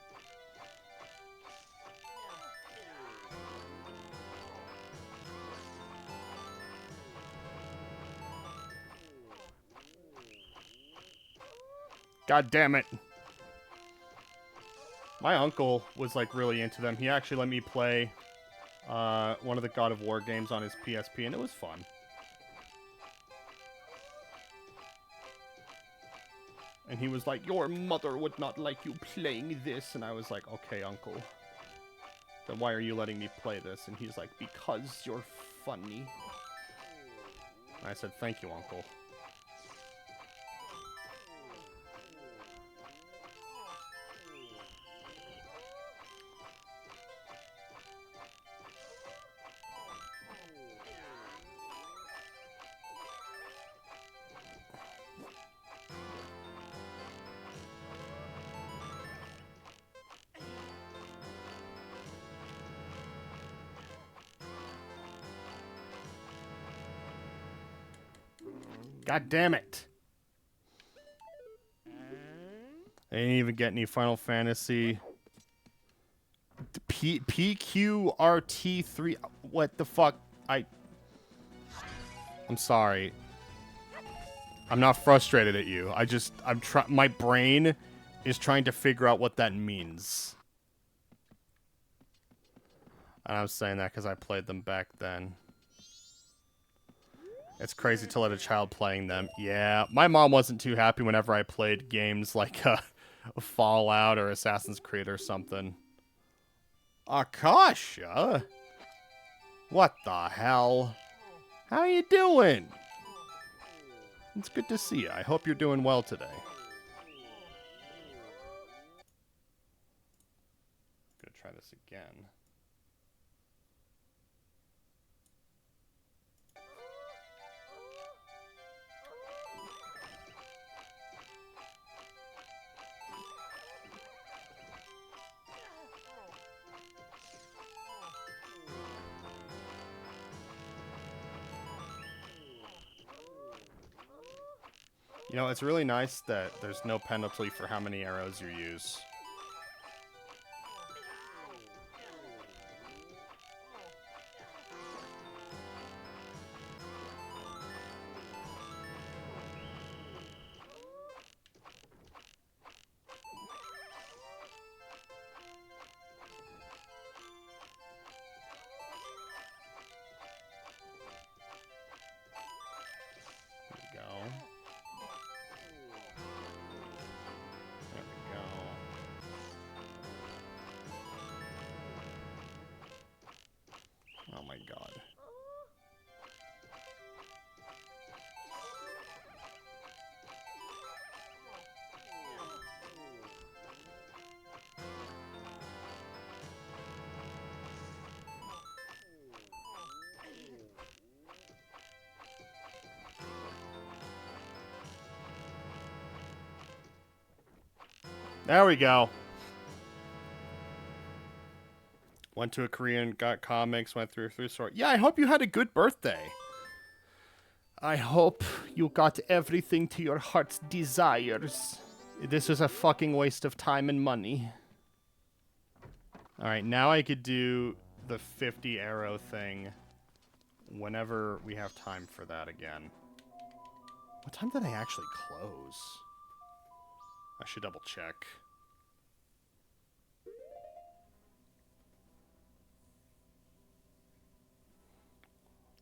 God damn it. My uncle was like really into them. He actually let me play one of the God of War games on his PSP, and it was fun. And he was like, your mother would not like you playing this. And I was like, okay, uncle. Then why are you letting me play this? And he's like, because you're funny. And I said, thank you, uncle. God damn it. I didn't even get any Final Fantasy. PQRT3. What the fuck? I'm sorry. I'm not frustrated at you. My brain is trying to figure out what that means. And I was saying that because I played them back then. It's crazy to let a child playing them. Yeah, my mom wasn't too happy whenever I played games like Fallout or Assassin's Creed or something. Akasha? What the hell? How you doing? It's good to see you. I hope you're doing well today. I'm gonna try this again. You know, it's really nice that there's no penalty for how many arrows you use. my god. There we go. Went to a Korean, got comics, went through a food store. Yeah, I hope you had a good birthday. I hope you got everything to your heart's desires. This was a fucking waste of time and money. Alright, now I could do the 50 arrow thing whenever we have time for that again. What time did I actually close? I should double check.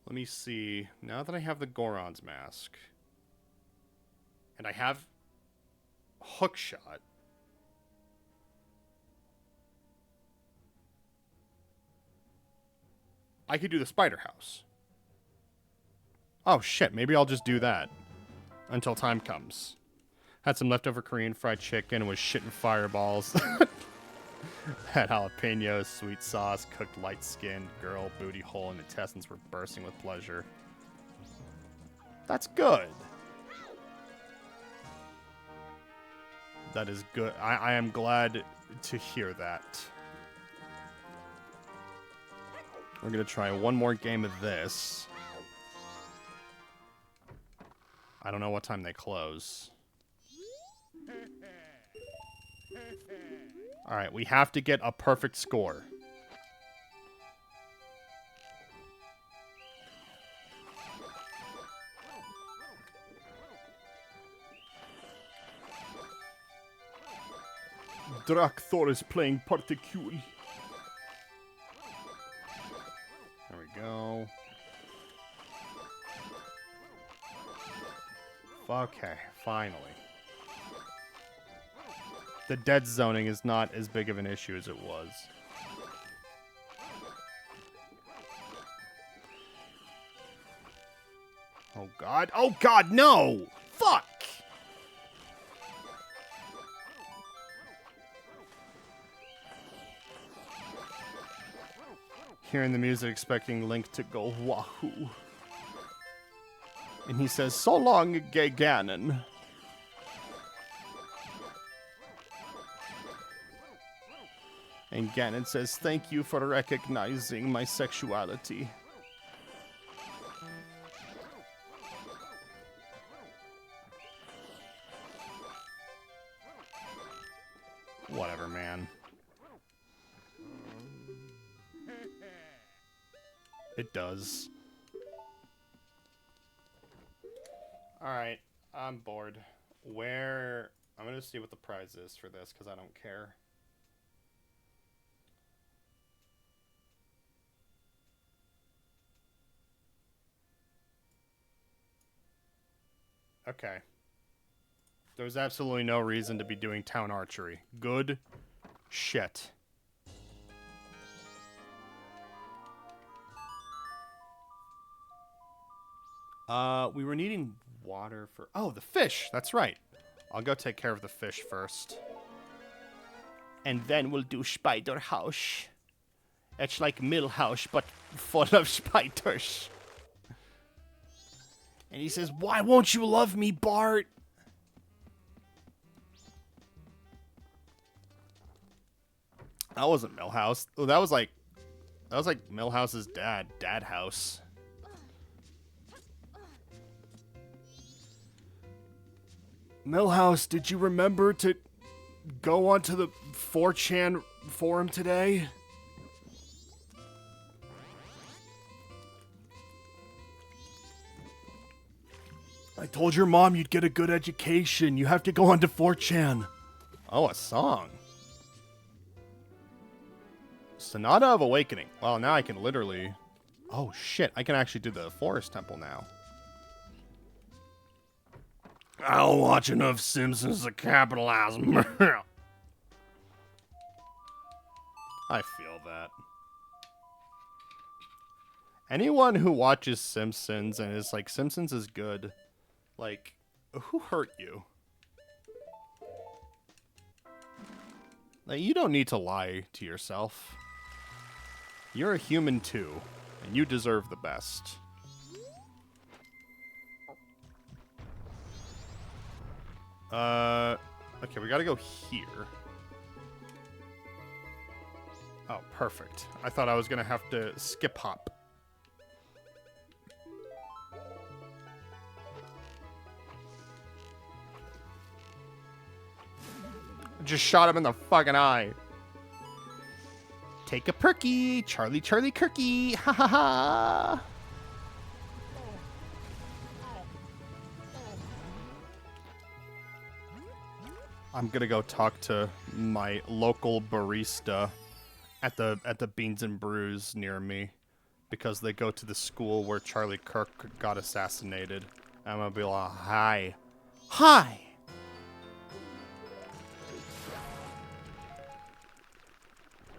Let me see. Now that I have the Goron's mask, and I have Hookshot, I could do the Spider House. Oh shit, maybe I'll just do that until time comes. Had some leftover Korean fried chicken and was shitting fireballs. Had jalapenos, sweet sauce, cooked light-skinned girl, booty hole, and intestines were bursting with pleasure. That's good. That is good. I am glad to hear that. We're gonna try one more game of this. I don't know what time they close. Alright, we have to get a perfect score. Drakthor is playing Particule. There we go. Okay, finally. The dead zoning is not as big of an issue as it was. Oh god. Oh god, no! Fuck! Hearing the music, expecting Link to go wahoo. And he says, "So long, gay Ganon." And Ganon says, "Thank you for recognizing my sexuality." Whatever, man. It does. Alright, I'm bored. I'm gonna see what the prize is for this, because I don't care. Okay. There's absolutely no reason to be doing town archery. Good shit. We were needing water for... Oh, the fish! That's right. I'll go take care of the fish first. And then we'll do Spider House. It's like Millhouse, but full of spiders. And he says, "Why won't you love me, Bart?" That wasn't Millhouse. Oh, that was like Millhouse's dad house. Millhouse, did you remember to go onto the 4chan forum today? I told your mom you'd get a good education. You have to go onto 4chan. Oh, a song. Sonata of Awakening. Well, now I can literally... Oh, shit. I can actually do the Forest Temple now. I'll watch enough Simpsons to capitalize. I feel that. Anyone who watches Simpsons and is like, Simpsons is good, like, who hurt you? Like, you don't need to lie to yourself. You're a human too, and you deserve the best. Okay, we gotta go here. Oh, perfect. I thought I was gonna have to skip hop. Just shot him in the fucking eye. Take a perky, Charlie, Charlie, Kirky. Ha ha ha. I'm gonna go talk to my local barista at the Beans and Brews near me because they go to the school where Charlie Kirk got assassinated. I'm gonna be like, hi. Hi!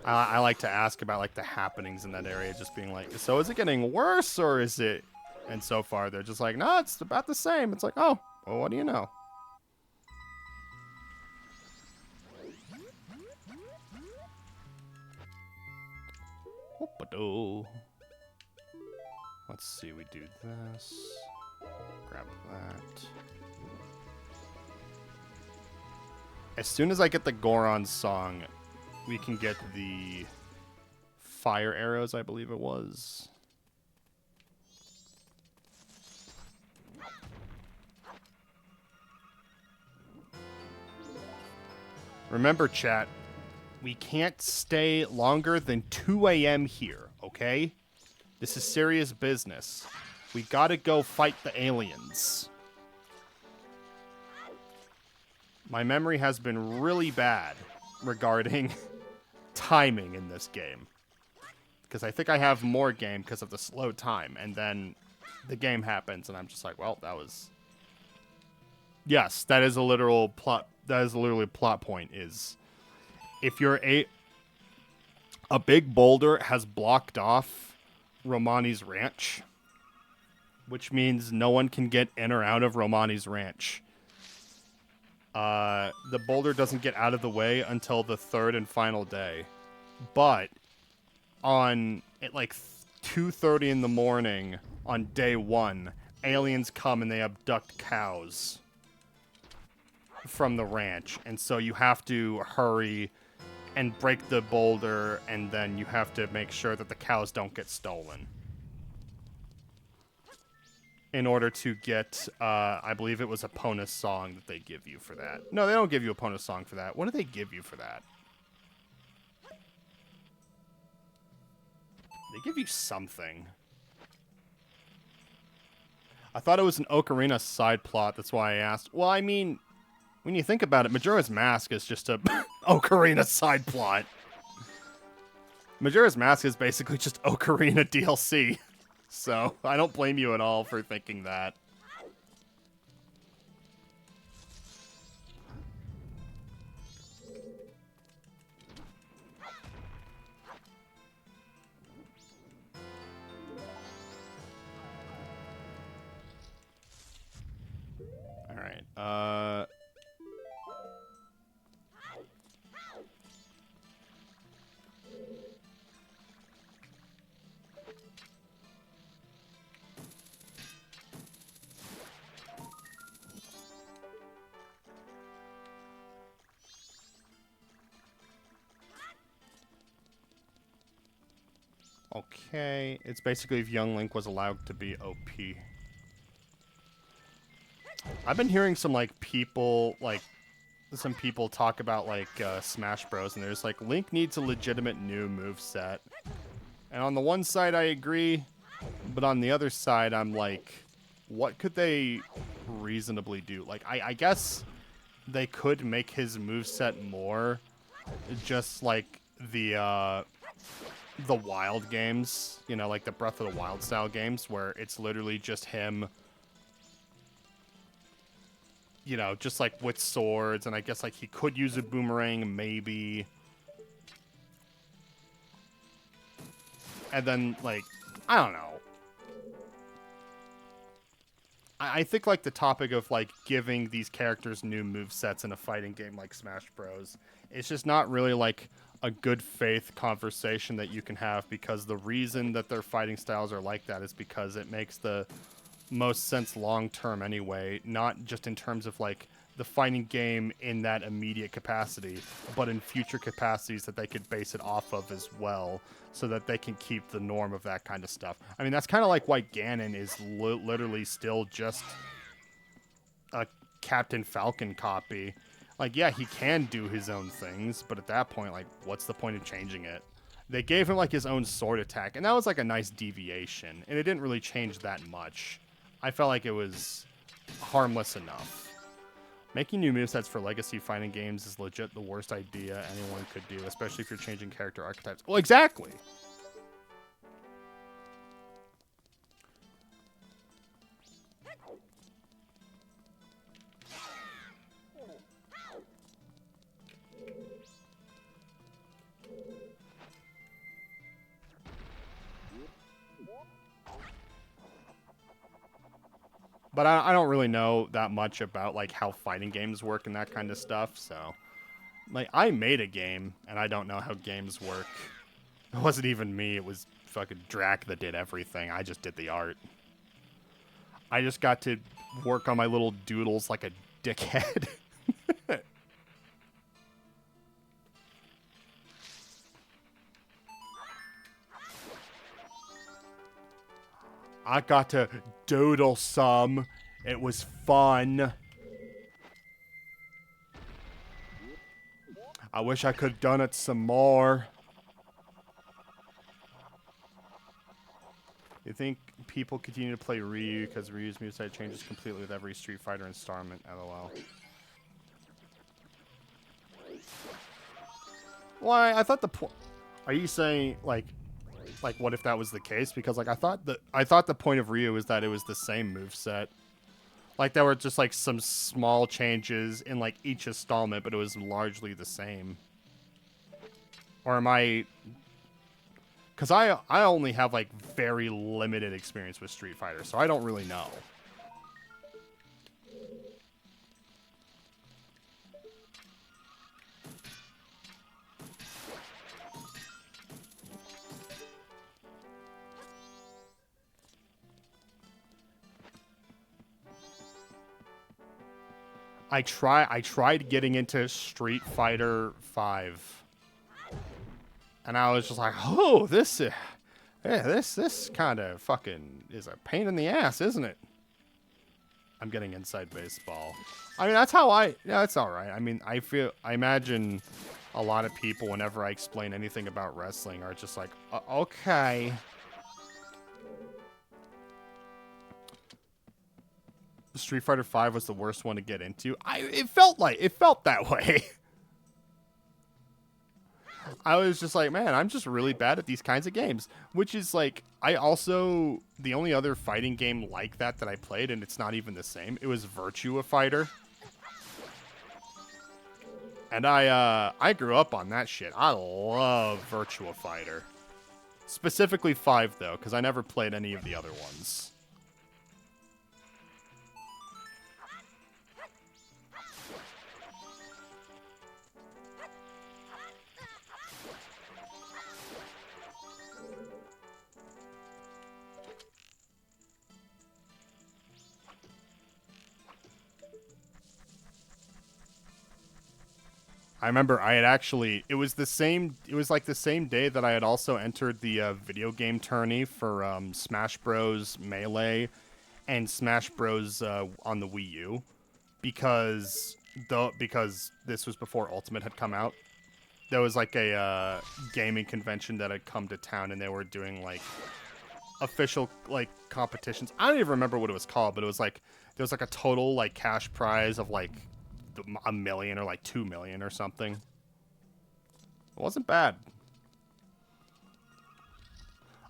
I like to ask about like the happenings in that area, just being like, so is it getting worse or is it? And so far they're just like, no, it's about the same. It's like, oh, well, what do you know? Whoop-a-doo. Let's see, we do this. Grab that. As soon as I get the Goron song, we can get the fire arrows, I believe it was. Remember, chat, we can't stay longer than 2 a.m. here, okay? This is serious business. We gotta go fight the aliens. My memory has been really bad regarding timing in this game. Because I think I have more game because of the slow time. And then the game happens and I'm just like, well, that was... Yes, that is a literal plot. That is literally a plot point is... If you're a big boulder has blocked off Romani's ranch, which means no one can get in or out of Romani's ranch. The boulder doesn't get out of the way until the third and final day. But at like 2:30 in the morning on day 1, aliens come and they abduct cows from the ranch. And so you have to hurry and break the boulder, and then you have to make sure that the cows don't get stolen. In order to get, I believe it was a Ponus song that they give you for that. No, they don't give you a Ponus song for that. What do they give you for that? They give you something. I thought it was an Ocarina side plot, that's why I asked. Well, I mean, when you think about it, Majora's Mask is just a Ocarina side plot. Majora's Mask is basically just Ocarina DLC. So, I don't blame you at all for thinking that. Alright, okay, it's basically if Young Link was allowed to be OP. I've been hearing some, like, people, like, some people talk about, like, Smash Bros. And there's, like, Link needs a legitimate new moveset. And on the one side, I agree. But on the other side, I'm like, what could they reasonably do? Like, I guess they could make his moveset more just like the Wild games. You know, like the Breath of the Wild style games where it's literally just him... You know, just like with swords, and I guess like he could use a boomerang, maybe. And then, like, I don't know. I think like the topic of like giving these characters new movesets in a fighting game like Smash Bros. It's just not really like a good faith conversation that you can have, because the reason that their fighting styles are like that is because it makes the most sense long term anyway, not just in terms of like the fighting game in that immediate capacity, but in future capacities that they could base it off of as well, so that they can keep the norm of that kind of stuff. I mean, that's kind of like why Ganon is literally still just a Captain Falcon copy. Like, yeah, he can do his own things, but at that point, like, what's the point of changing it? They gave him like his own sword attack, and that was like a nice deviation, and it didn't really change that much. I felt like it was harmless enough. Making new movesets for legacy fighting games is legit the worst idea anyone could do, especially if you're changing character archetypes. Well, exactly. But I don't really know that much about like how fighting games work and that kind of stuff, so like I made a game and I don't know how games work. It wasn't even me, it was fucking Drac that did everything. I just did the art. I just got to work on my little doodles like a dickhead. I got to doodle some. It was fun. I wish I could have done it some more. You think people continue to play Ryu because Ryu's moveset changes completely with every Street Fighter installment? LOL. Why? I thought the point. Are you saying like what if that was the case? Because like I thought the point of Ryu is that it was the same moveset. Like there were just like some small changes in like each installment, but it was largely the same. Or am I? Because I only have like very limited experience with Street Fighter, so I don't really know. I tried getting into Street Fighter 5. And I was just like, "Oh, this kind of fucking is a pain in the ass, isn't it?" I'm getting inside baseball. I mean, that's how yeah, that's all right. I mean, I imagine a lot of people, whenever I explain anything about wrestling, are just like, "Okay." Street Fighter 5 was the worst one to get into. It felt that way. I was just like, man, I'm just really bad at these kinds of games. Which is like, the only other fighting game like that I played, and it's not even the same, it was Virtua Fighter. And I grew up on that shit. I love Virtua Fighter. Specifically 5, though, because I never played any of the other ones. I remember I had it was like the same day that I had also entered the video game tourney for Smash Bros. Melee and Smash Bros. On the Wii U, because this was before Ultimate had come out. There was like a gaming convention that had come to town, and they were doing like official like competitions. I don't even remember what it was called, but it was like there was like a total like cash prize of like $1 million or like $2 million or something. It wasn't bad.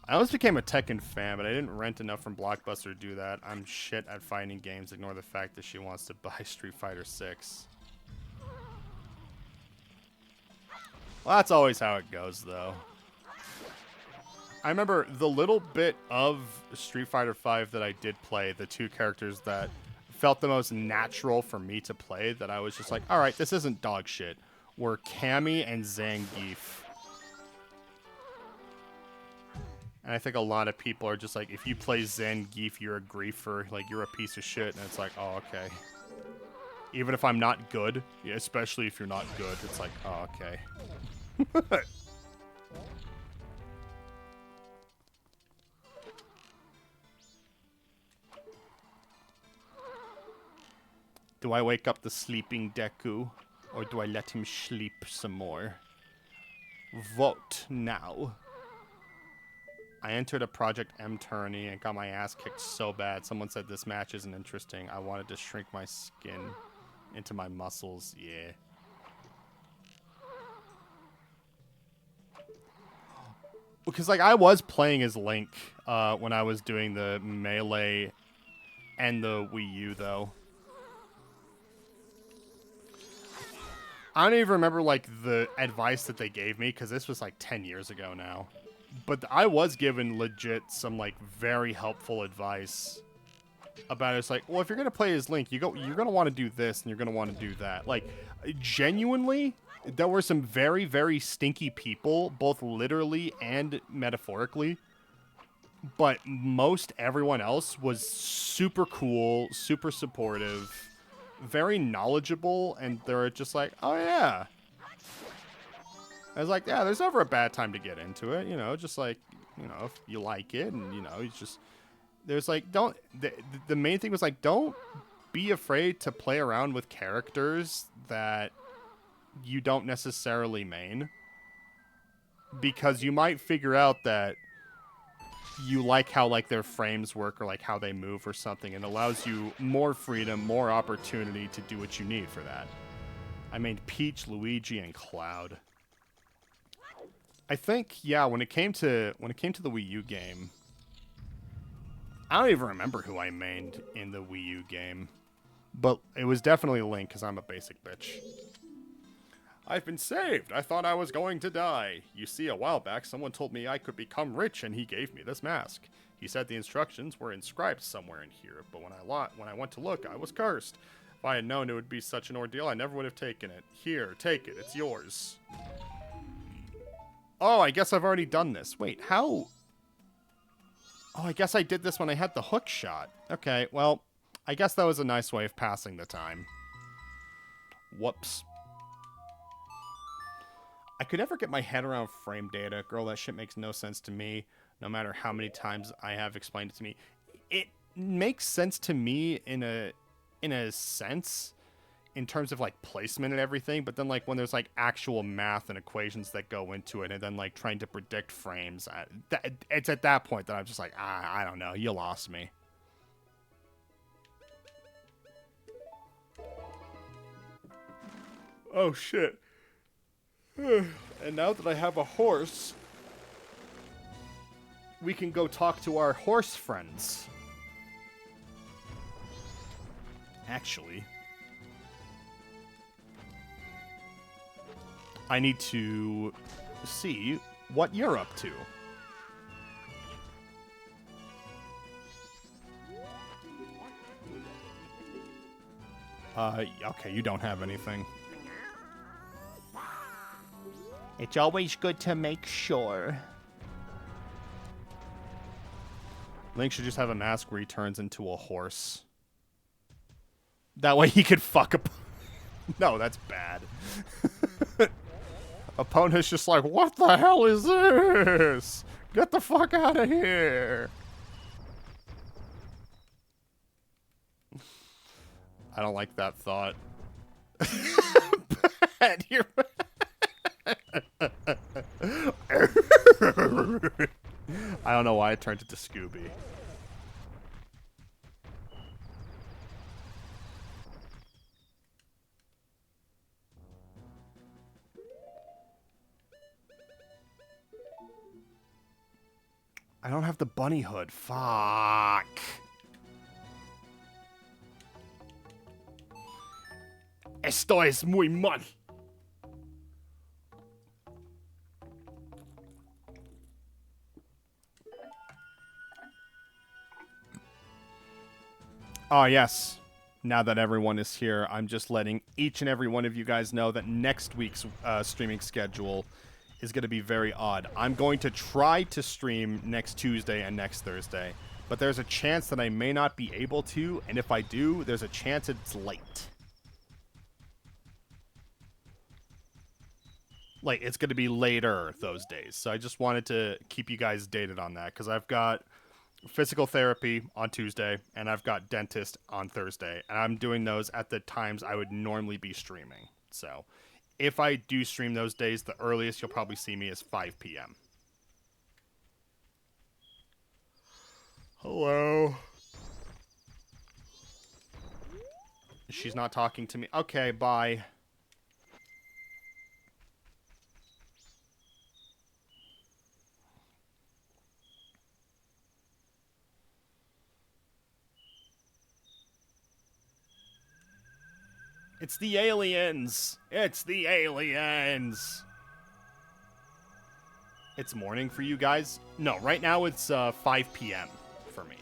I almost became a Tekken fan, but I didn't rent enough from Blockbuster to do that. I'm shit at fighting games. Ignore the fact that she wants to buy Street Fighter 6. Well, that's always how it goes, though. I remember the little bit of Street Fighter V that I did play, the two characters that felt the most natural for me to play, that I was just like, all right, this isn't dog shit, were Cammy and Zangief. And I think a lot of people are just like, if you play Zangief, you're a griefer, like, you're a piece of shit, and it's like, oh, okay. Even if I'm not good, yeah, especially if you're not good, it's like, oh, okay. Do I wake up the sleeping Deku, or do I let him sleep some more? Vote now. I entered a Project M tourney and got my ass kicked so bad. Someone said this match isn't interesting. I wanted to shrink my skin into my muscles. Yeah. Because, like, I was playing as Link when I was doing the Melee and the Wii U, though. I don't even remember, like, the advice that they gave me, because this was, like, 10 years ago now. But I was given legit some, like, very helpful advice about it. It's like, well, if you're going to play as Link, you're going to want to do this, and you're going to want to do that. Like, genuinely, there were some very, very stinky people, both literally and metaphorically. But most everyone else was super cool, super supportive, very knowledgeable, and they're just like, oh, yeah. I was like, yeah, there's never a bad time to get into it, you know, just like, you know, if you like it, and, you know, it's just, there's like, the main thing was like, don't be afraid to play around with characters that you don't necessarily main, because you might figure out that you like how, like, their frames work, or like how they move or something, and it allows you more freedom, more opportunity to do what you need for that. I mained Peach, Luigi, and Cloud. I think, yeah, when it came to the Wii U game, I don't even remember who I mained in the Wii U game, but it was definitely Link, because I'm a basic bitch. I've been saved. I thought I was going to die. You see, a while back, someone told me I could become rich, and he gave me this mask. He said the instructions were inscribed somewhere in here, but when I went to look, I was cursed. If I had known it would be such an ordeal, I never would have taken it. Here, take it. It's yours. Oh, I guess I've already done this. Wait, how? Oh, I guess I did this when I had the hook shot. Okay, well, I guess that was a nice way of passing the time. Whoops. I could never get my head around frame data. Girl, that shit makes no sense to me, no matter how many times I have explained it to me. It makes sense to me in a sense, in terms of, like, placement and everything, but then, like, when there's, like, actual math and equations that go into it, and then, like, trying to predict frames, it's at that point that I'm just like, I don't know, you lost me. Oh, shit. And now that I have a horse, we can go talk to our horse friends. Actually, I need to see what you're up to. Okay, you don't have anything. It's always good to make sure. Link should just have a mask where he turns into a horse. That way he could fuck up. No, that's bad. Opponent's just like, what the hell is this? Get the fuck out of here. I don't like that thought. Bad. You're I don't know why I turned it to Scooby. I don't have the bunny hood. Fuck. Esto es muy mal. Oh, yes. Now that everyone is here, I'm just letting each and every one of you guys know that next week's streaming schedule is going to be very odd. I'm going to try to stream next Tuesday and next Thursday, but there's a chance that I may not be able to, and if I do, there's a chance it's late. Like, it's going to be later those days. So I just wanted to keep you guys dated on that, because I've got physical therapy on Tuesday, and I've got dentist on Thursday, and I'm doing those at the times I would normally be streaming. So if I do stream those days, the earliest you'll probably see me is 5 p.m. Hello. She's not talking to me. Okay, bye. It's the aliens! It's the aliens! It's morning for you guys? No, right now it's 5 p.m. for me.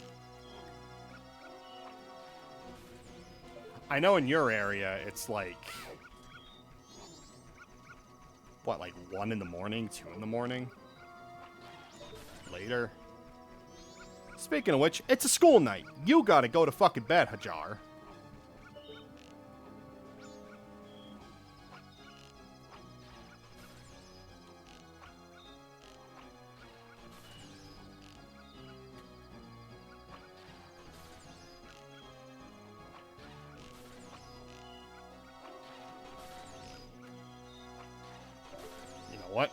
I know in your area it's like... What, like 1 in the morning? 2 in the morning? Later? Speaking of which, it's a school night. You gotta go to fucking bed, Hajar. What?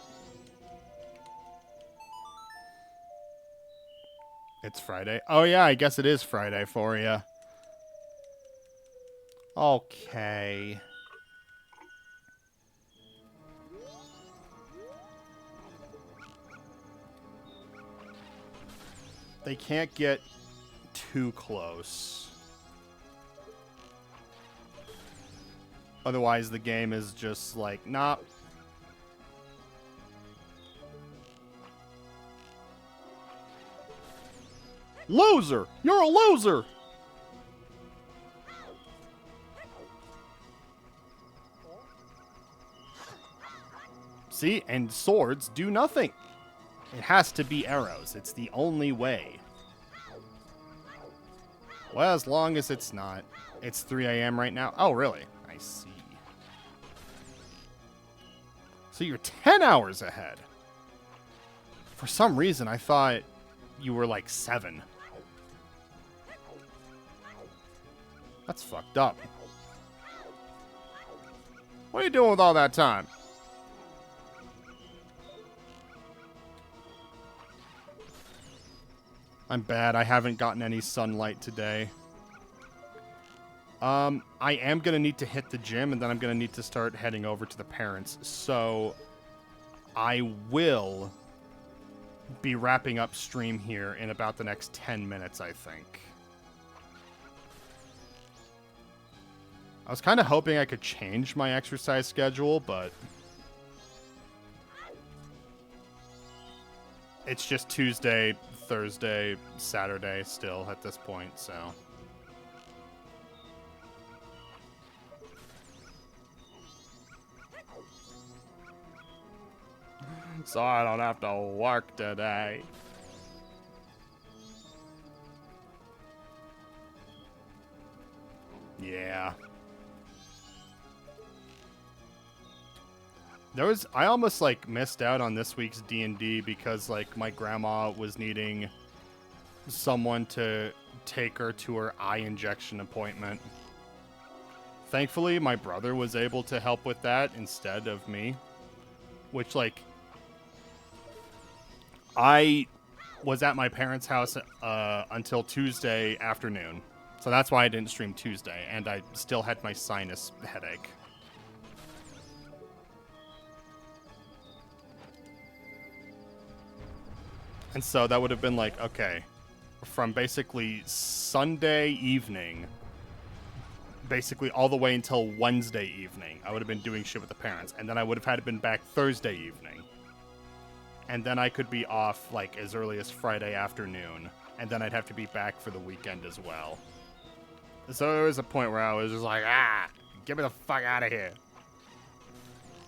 It's Friday. Oh yeah, I guess it is Friday for you. Okay. They can't get too close. Otherwise, the game is just like, nah. Loser! You're a loser! See? And swords do nothing. It has to be arrows. It's the only way. Well, as long as it's not. It's 3 a.m. right now. Oh, really? I see. So you're 10 hours ahead. For some reason, I thought you were like 7. That's fucked up. What are you doing with all that time? I'm bad. I haven't gotten any sunlight today. I am going to need to hit the gym, and then I'm going to need to start heading over to the parents. So I will be wrapping up stream here in about the next 10 minutes, I think. I was kind of hoping I could change my exercise schedule, but it's just Tuesday, Thursday, Saturday still at this point, so. So I don't have to work today. Yeah. I almost like missed out on this week's D&D because like my grandma was needing someone to take her to her eye injection appointment. Thankfully, my brother was able to help with that instead of me, which like I was at my parents' house until Tuesday afternoon. So that's why I didn't stream Tuesday, and I still had my sinus headache. And so that would have been like, okay, from basically Sunday evening, basically all the way until Wednesday evening, I would have been doing shit with the parents. And then I would have had to been back Thursday evening. And then I could be off like as early as Friday afternoon. And then I'd have to be back for the weekend as well. So there was a point where I was just like, get me the fuck out of here.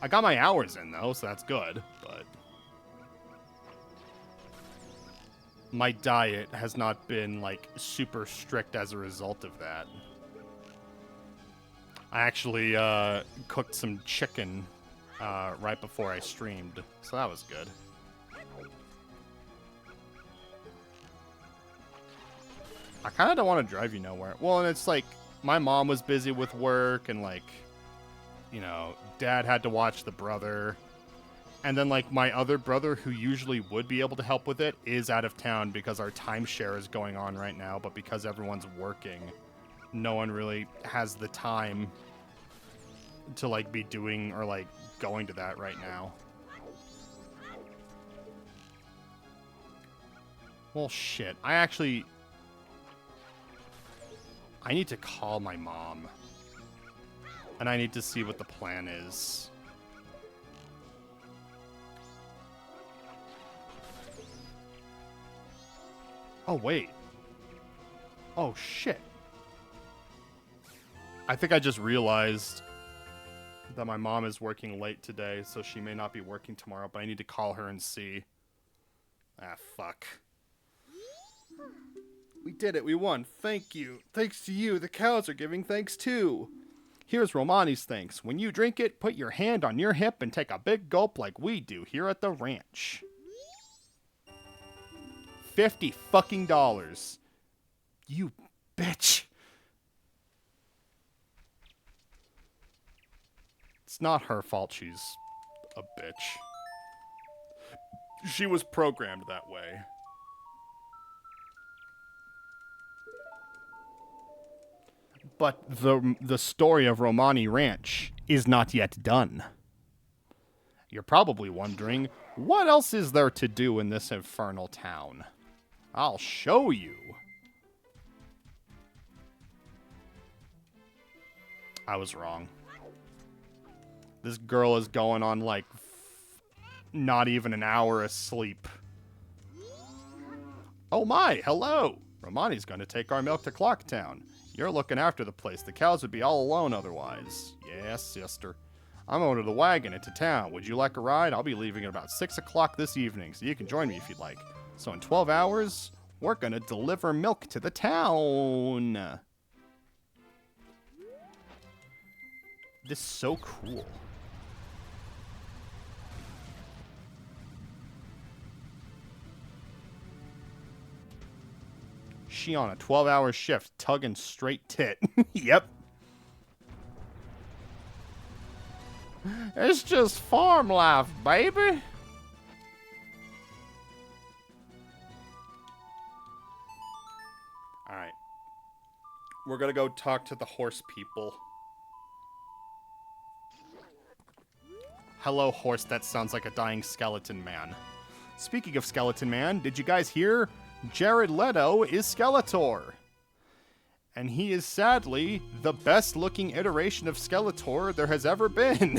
I got my hours in, though, so that's good, but my diet has not been, like, super strict as a result of that. I actually cooked some chicken right before I streamed, so that was good. I kind of don't want to drive you nowhere. Well, and it's like, my mom was busy with work, and, like, you know, Dad had to watch the brother. And then, like, my other brother, who usually would be able to help with it, is out of town because our timeshare is going on right now. But because everyone's working, no one really has the time to, like, be doing or, like, going to that right now. Well, shit. I need to call my mom. And I need to see what the plan is. Oh, wait. Oh, shit. I think I just realized that my mom is working late today, so she may not be working tomorrow, but I need to call her and see. Ah, fuck. We did it. We won. Thank you. Thanks to you, the cows are giving thanks too. Here's Romani's thanks. When you drink it, put your hand on your hip and take a big gulp like we do here at the ranch. $50 fucking dollars. You bitch. It's not her fault she's a bitch. She was programmed that way. But the story of Romani Ranch is not yet done. You're probably wondering, what else is there to do in this infernal town? I'll show you. I was wrong. This girl is going on, like, not even an hour of sleep. Oh my, hello! Romani's gonna take our milk to Clocktown. You're looking after the place. The cows would be all alone otherwise. Yes, sister. I'm going to the wagon into town. Would you like a ride? I'll be leaving at about 6 o'clock this evening, so you can join me if you'd like. So in 12 hours, we're going to deliver milk to the town. This is so cool. She on a 12-hour shift, tugging straight tit. Yep. It's just farm life, baby. Alright. We're gonna go talk to the horse people. Hello, horse. That sounds like a dying skeleton man. Speaking of skeleton man, did you guys hear? Jared Leto is Skeletor. And he is sadly the best looking iteration of Skeletor there has ever been.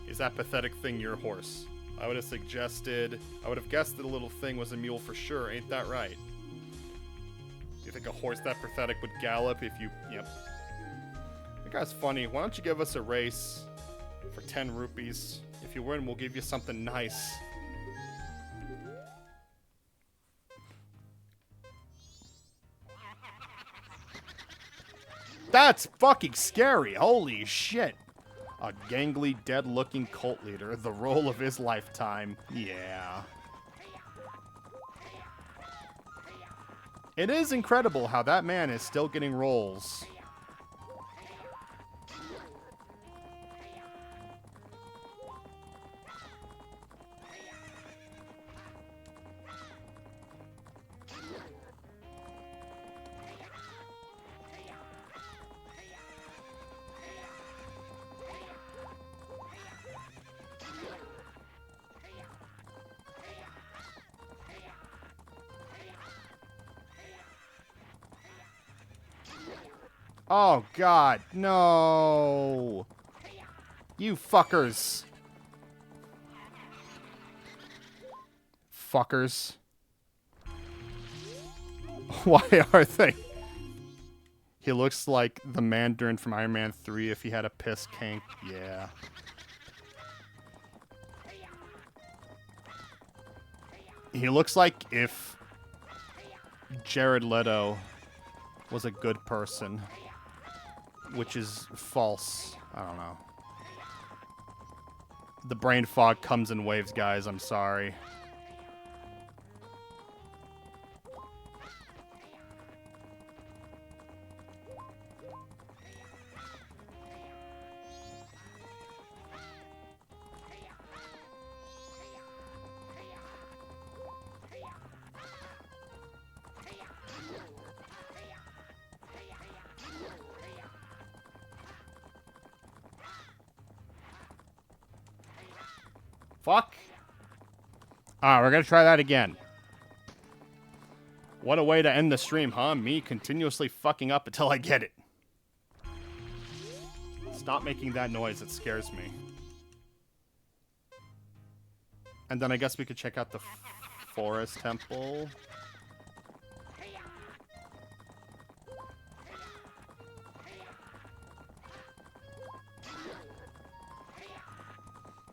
Is that pathetic thing your horse? I would have guessed that a little thing was a mule for sure, ain't that right? You think a horse that pathetic would gallop if you... Yep. That guy's funny. Why don't you give us a race for 10 rupees? If you win, we'll give you something nice. That's fucking scary. Holy shit. A gangly, dead-looking cult leader. The role of his lifetime. Yeah. It is incredible how that man is still getting roles. Oh, God. No. You fuckers. Fuckers. Why are they? He looks like the Mandarin from Iron Man 3 if he had a piss kink. Yeah. He looks like if Jared Leto was a good person, which is false. I don't know. The brain fog comes in waves, guys. I'm sorry. Fuck. We're gonna try that again. What a way to end the stream, huh? Me continuously fucking up until I get it. Stop making that noise, it scares me. And then I guess we could check out the forest temple.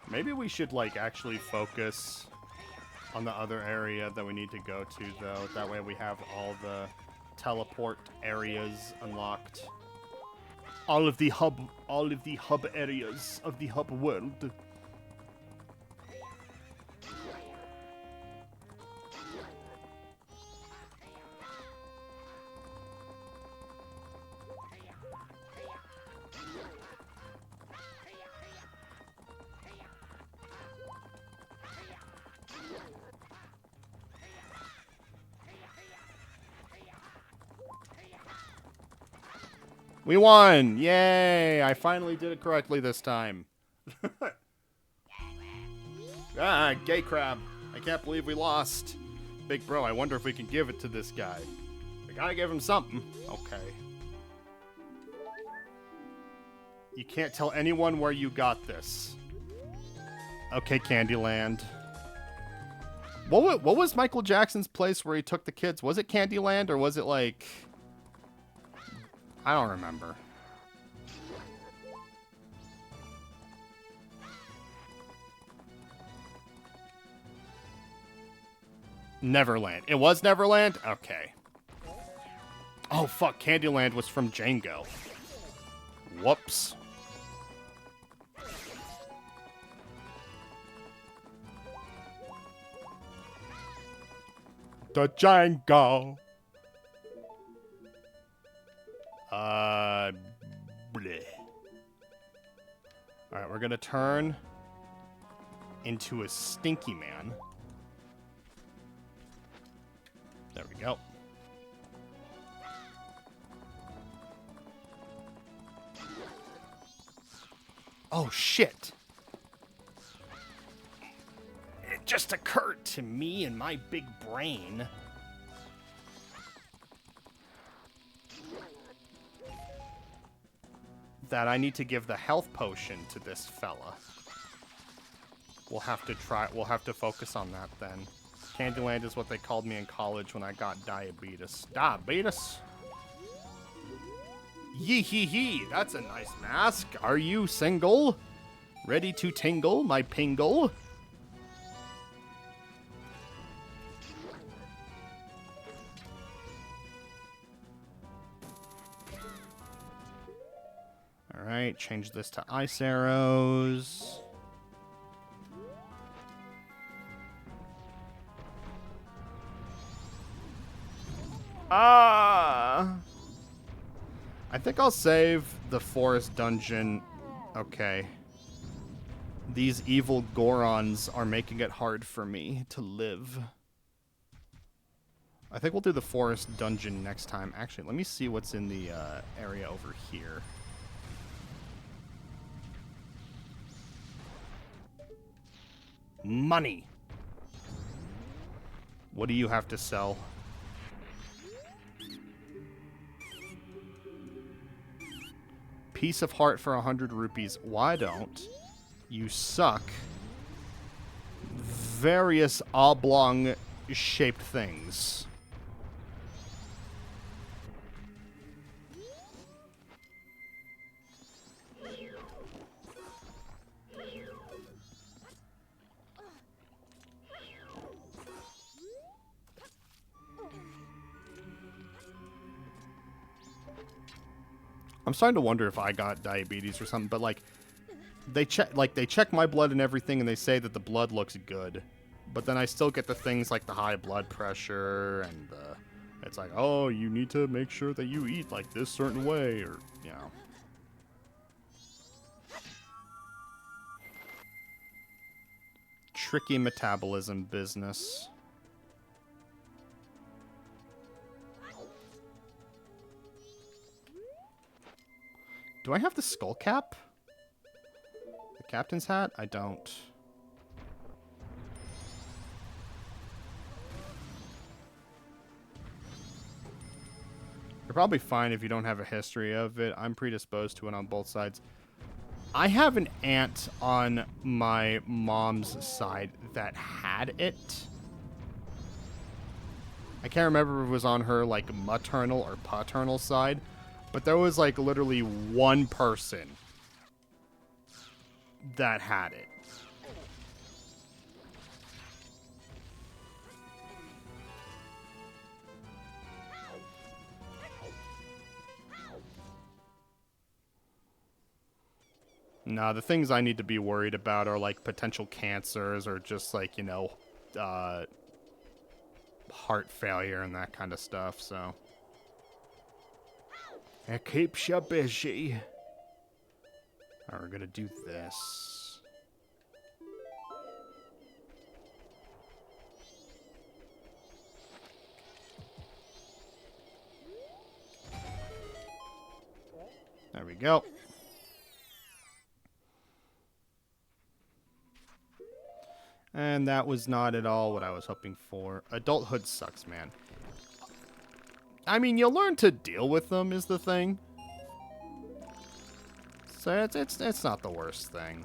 Maybe we should, like, actually focus on the other area that we need to go to, though. That way we have all the teleport areas unlocked. All of the hub areas of the hub world. We won! Yay! I finally did it correctly this time. Gay crab. I can't believe we lost. Big bro, I wonder if we can give it to this guy. We gotta give him something. Okay. You can't tell anyone where you got this. Okay, Candyland. What was Michael Jackson's place where he took the kids? Was it Candyland or was it like... I don't remember. Neverland. It was Neverland? Okay. Oh, fuck. Candyland was from Django. Whoops. The Django. Bleh. Alright, we're gonna turn into a stinky man. There we go. Oh, shit. It just occurred to me in my big brain. That I need to give the health potion to this fella. We'll have to focus on that then. Candyland is what they called me in college when I got diabetes. Diabetes? Yee hee hee, that's a nice mask. Are you single? Ready to tingle, my pingle? Alright, change this to ice arrows. I think I'll save the forest dungeon. Okay. These evil Gorons are making it hard for me to live. I think we'll do the forest dungeon next time. Actually, let me see what's in the area over here. Money. What do you have to sell? Piece of heart for 100 rupees. Why don't you suck various oblong-shaped things? I'm starting to wonder if I got diabetes or something, but like they check my blood and everything and they say that the blood looks good. But then I still get the things like the high blood pressure and it's like, "Oh, you need to make sure that you eat like this certain way," or, you know. Tricky metabolism business. Do I have the skull cap? The captain's hat? I don't. You're probably fine if you don't have a history of it. I'm predisposed to it on both sides. I have an aunt on my mom's side that had it. I can't remember if it was on her, like, maternal or paternal side, but there was, like, literally one person that had it. Nah, the things I need to be worried about are, like, potential cancers or just, like, you know, heart failure and that kind of stuff, so. It keeps you busy. Alright, we're gonna do this. There we go. And that was not at all what I was hoping for. Adulthood sucks, man. I mean, you'll learn to deal with them is the thing. So it's not the worst thing.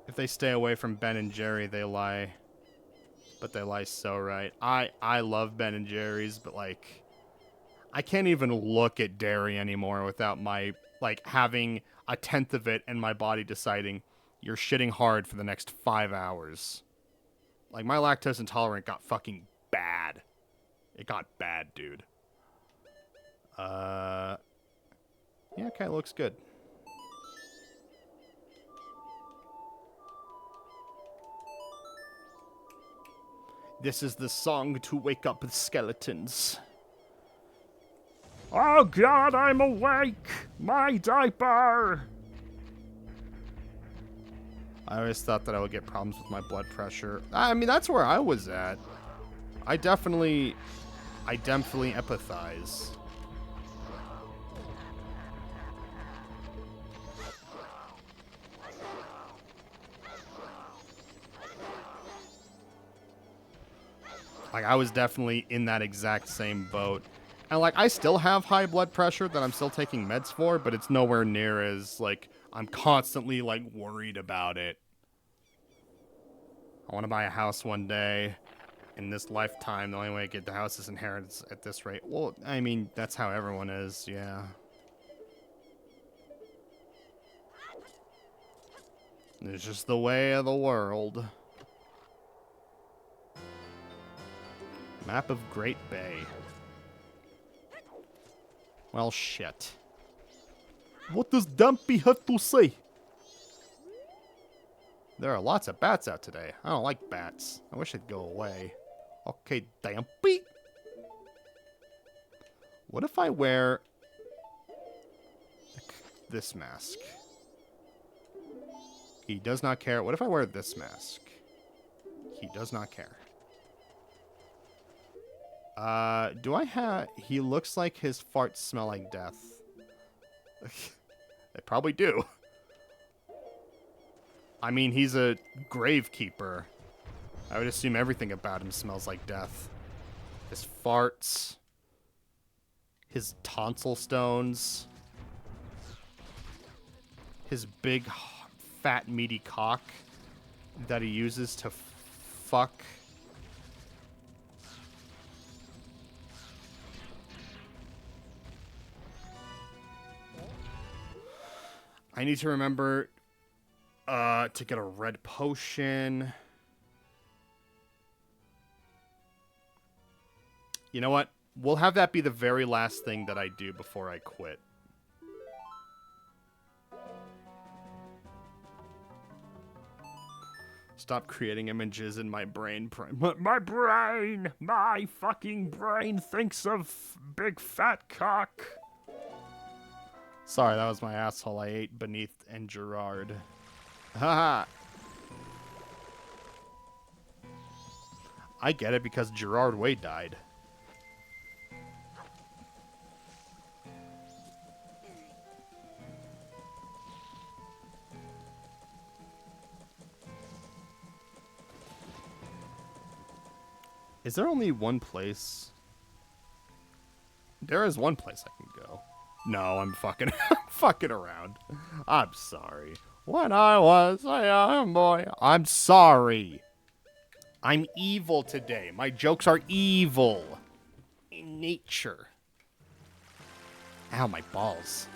If they stay away from Ben and Jerry, they lie. But they lie so right. I love Ben and Jerry's, but like I can't even look at dairy anymore without my like having a tenth of it and my body deciding you're shitting hard for the next 5 hours. Like, my lactose intolerant got fucking bad. It got bad, dude. Yeah, okay, looks good. This is the song to wake up the skeletons. Oh God, I'm awake! My diaper! I always thought that I would get problems with my blood pressure. I mean, that's where I was at. I definitely empathize. Like, I was definitely in that exact same boat. And, like, I still have high blood pressure that I'm still taking meds for, but it's nowhere near as, like, I'm constantly, like, worried about it. I want to buy a house one day. In this lifetime, the only way I get the house is inheritance at this rate. Well, I mean, that's how everyone is, yeah. It's just the way of the world. Map of Great Bay. Well, shit. What does Dumpy have to say? There are lots of bats out today. I don't like bats. I wish they'd go away. Okay, Dumpy. What if I wear this mask? He does not care. What if I wear this mask? He does not care. Do I have... He looks like his farts smell like death. They probably do. I mean, he's a gravekeeper. I would assume everything about him smells like death. His farts. His tonsil stones. His big, fat, meaty cock that he uses to fuck. I need to remember to get a red potion. You know what? We'll have that be the very last thing that I do before I quit. Stop creating images in my brain. My brain! My fucking brain thinks of big fat cock. Sorry, that was my asshole I ate beneath and Gerard. Haha. I get it because Gerard Way died. Is there only one place? There is one place I can go. No, I'm fucking I'm fucking around. I'm sorry. When I was a young boy. I'm sorry. I'm evil today. My jokes are evil. In nature. Ow, my balls.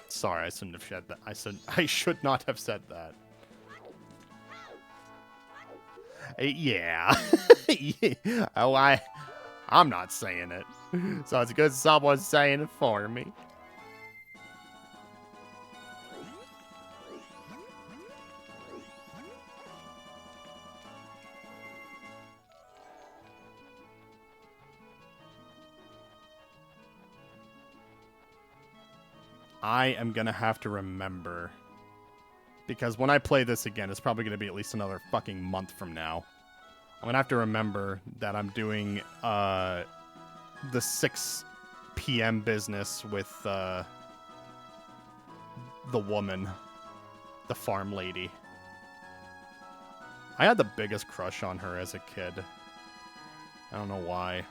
Sorry, I shouldn't have said that. I should not have said that. Yeah. Yeah. Oh, I'm not saying it. So it's good someone's saying it for me. I am going to have to remember. Because when I play this again, it's probably going to be at least another fucking month from now. I'm going to have to remember that I'm doing the 6 p.m. business with the woman. The farm lady. I had the biggest crush on her as a kid. I don't know why.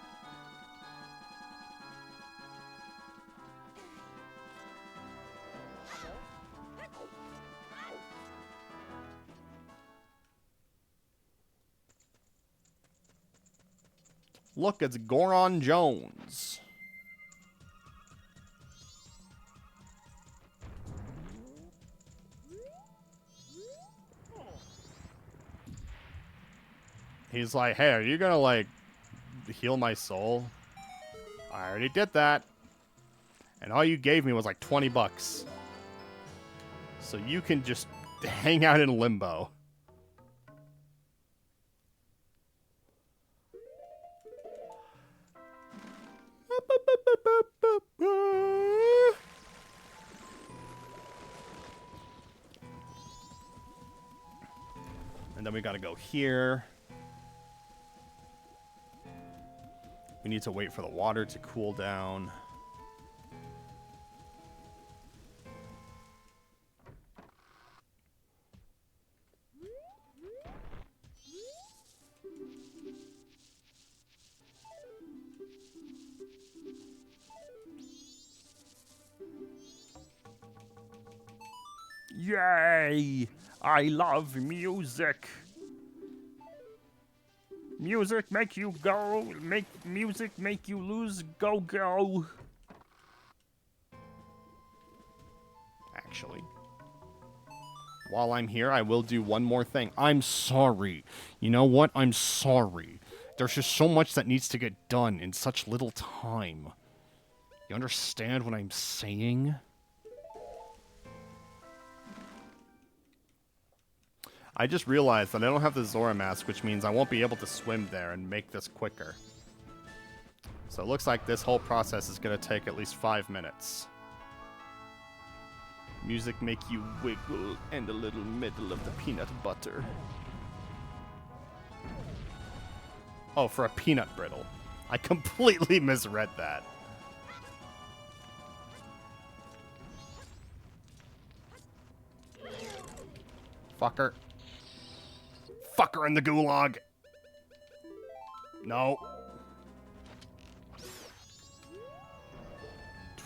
Look, it's Goron Jones. He's like, hey, are you gonna, like, heal my soul? I already did that. And all you gave me was, like, 20 bucks. So you can just hang out in limbo. And then we gotta go here. We need to wait for the water to cool down. Yay! I love music. Music make you go, music make you lose go. Actually. While I'm here, I will do one more thing. I'm sorry. You know what? I'm sorry. There's just so much that needs to get done in such little time. You understand what I'm saying? I just realized that I don't have the Zora mask, which means I won't be able to swim there and make this quicker. So it looks like this whole process is going to take at least 5 minutes. Music make you wiggle and a little middle of the peanut butter. Oh, for a peanut brittle. I completely misread that. Fucker. Fucker in the gulag. No.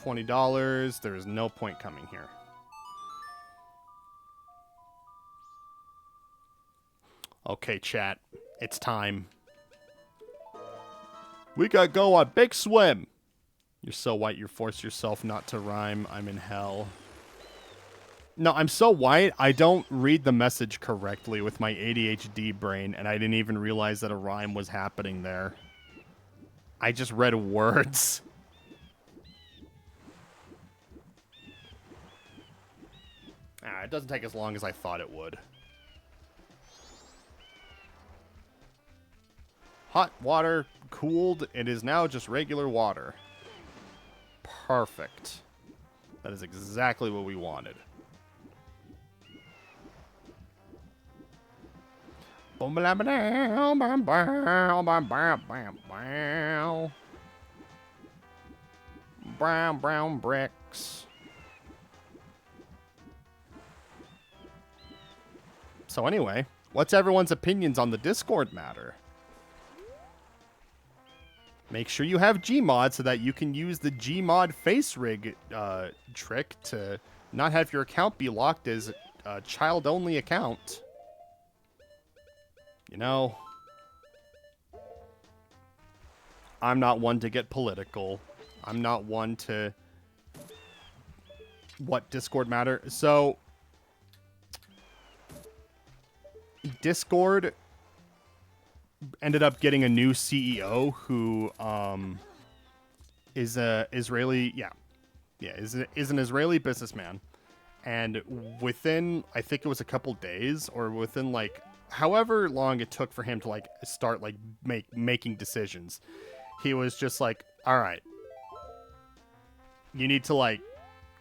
$20. There is no point coming here. Okay, chat. It's time. We gotta go on big swim. You're so white you force yourself not to rhyme. I'm in hell. No, I'm so white, I don't read the message correctly with my ADHD brain, and I didn't even realize that a rhyme was happening there. I just read words. It doesn't take as long as I thought it would. Hot water cooled. It is now just regular water. Perfect. That is exactly what we wanted. Brown bricks. So anyway, what's everyone's opinions on the Discord matter? Make sure you have Gmod so that you can use the Gmod face rig trick to not have your account be locked as a child-only account. You know, I'm not one to get political. I'm not one to... What Discord matter? So, Discord ended up getting a new CEO who is a Israeli, is an Israeli businessman, and within, I think it was a couple days, or within like however long it took for him to like start like making decisions, he was just like, all right, you need to like,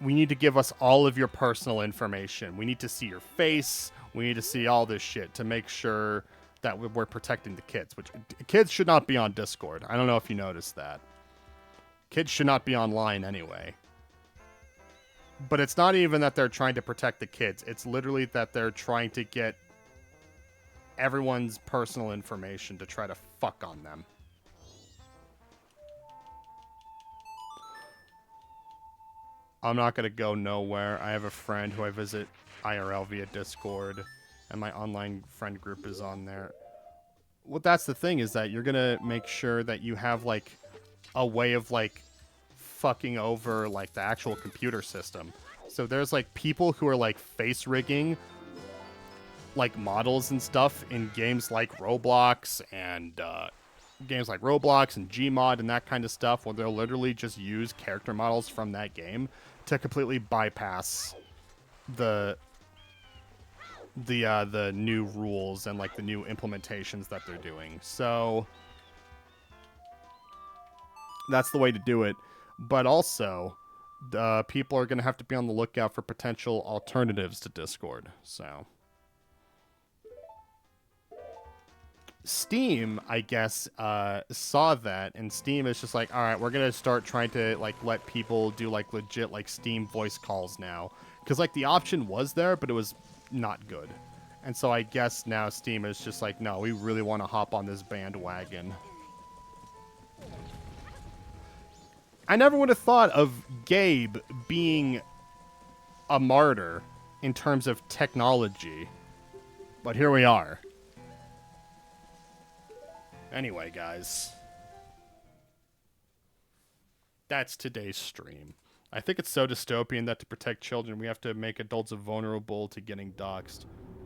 we need to give us all of your personal information. We need to see your face. We need to see all this shit to make sure that we're protecting the kids, which kids should not be on Discord. I don't know if you noticed that. Kids should not be online anyway. But it's not even that they're trying to protect the kids. It's literally that they're trying to get everyone's personal information to try to fuck on them. I'm not going to go nowhere. I have a friend who I visit IRL via Discord, and my online friend group is on there. Well, that's the thing, is that you're going to make sure that you have, like, a way of, like, fucking over, like, the actual computer system. So there's, like, people who are, like, face rigging, like, models and stuff in games like Roblox and, Gmod and that kind of stuff, where they'll literally just use character models from that game to completely bypass the new rules and like the new implementations that they're doing. So that's the way to do it. But also, people are going to have to be on the lookout for potential alternatives to Discord. So Steam, I guess, saw that, and Steam is just like, all right, we're going to start trying to, like, let people do, like, legit, like, Steam voice calls now. Because, like, the option was there, but it was not good. And so I guess now Steam is just like, no, we really want to hop on this bandwagon. I never would have thought of Gabe being a martyr in terms of technology. But here we are. Anyway, guys, that's today's stream. I think it's so dystopian that to protect children, we have to make adults vulnerable to getting doxxed.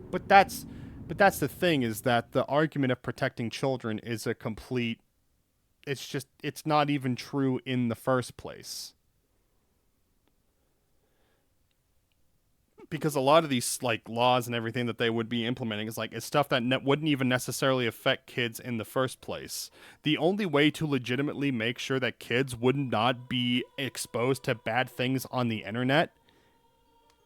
But that's the thing, is that the argument of protecting children is a complete... It's not even true in the first place. Because a lot of these like laws and everything that they would be implementing is like, it's stuff that wouldn't even necessarily affect kids in the first place. The only way to legitimately make sure that kids would not be exposed to bad things on the internet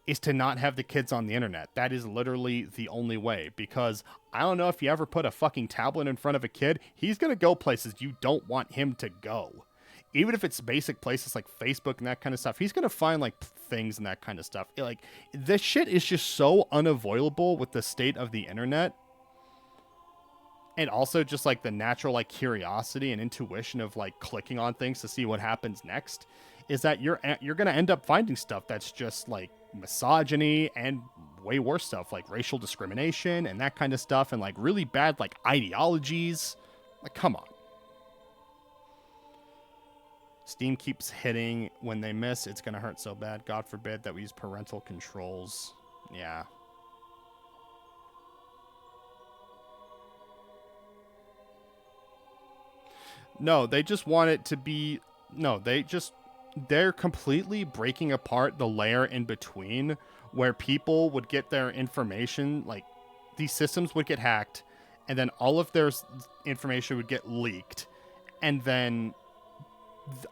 is to not have the kids on the internet. That is literally the only way, because I don't know if you ever put a fucking tablet in front of a kid, he's gonna go places you don't want him to go. Even if it's basic places like Facebook and that kind of stuff, he's going to find, like, things and that kind of stuff. Like, this shit is just so unavoidable with the state of the internet. And also just, like, the natural, like, curiosity and intuition of, like, clicking on things to see what happens next, is that you're going to end up finding stuff that's just, like, misogyny and way worse stuff, like racial discrimination and that kind of stuff, and, like, really bad, like, ideologies. Like, come on. Steam keeps hitting when they miss. It's going to hurt so bad. God forbid that we use parental controls. Yeah. No, they just want it to be. No, they're completely breaking apart the layer in between where people would get their information. Like, these systems would get hacked, and then all of their information would get leaked, and then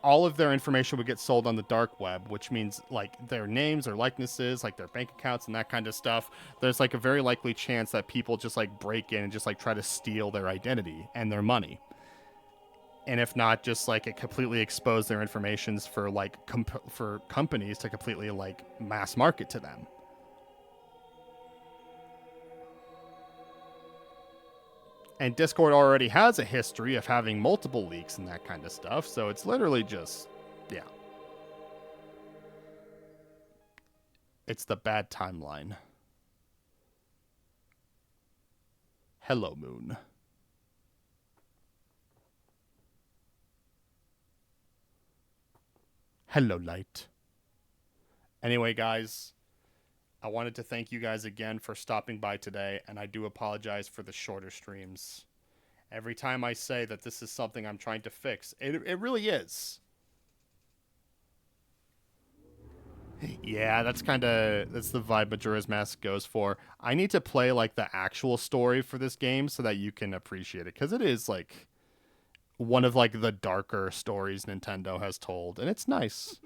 all of their information would get sold on the dark web, which means like their names or likenesses, like their bank accounts and that kind of stuff. There's like a very likely chance that people just like break in and just like try to steal their identity and their money. And if not, just like it completely expose their informations for like for companies to completely like mass market to them. And Discord already has a history of having multiple leaks and that kind of stuff, so it's literally just, yeah. It's the bad timeline. Hello, Moon. Hello, Light. Anyway, guys, I wanted to thank you guys again for stopping by today, and I do apologize for the shorter streams. Every time I say that this is something I'm trying to fix, it really is. Yeah, that's the vibe Majora's Mask goes for. I need to play like the actual story for this game so that you can appreciate it, because it is like one of like the darker stories Nintendo has told, and it's nice.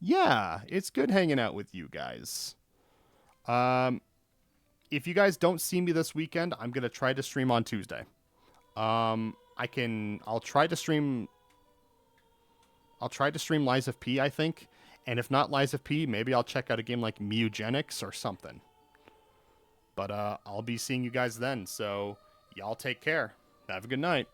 Yeah, it's good hanging out with you guys. Um, if you guys don't see me this weekend, I'm gonna try to stream on Tuesday. I'll try to stream. I'll try to stream Lies of P, I think. And if not Lies of P, maybe I'll check out a game like Mugenics or something. But I'll be seeing you guys then. So y'all take care. Have a good night.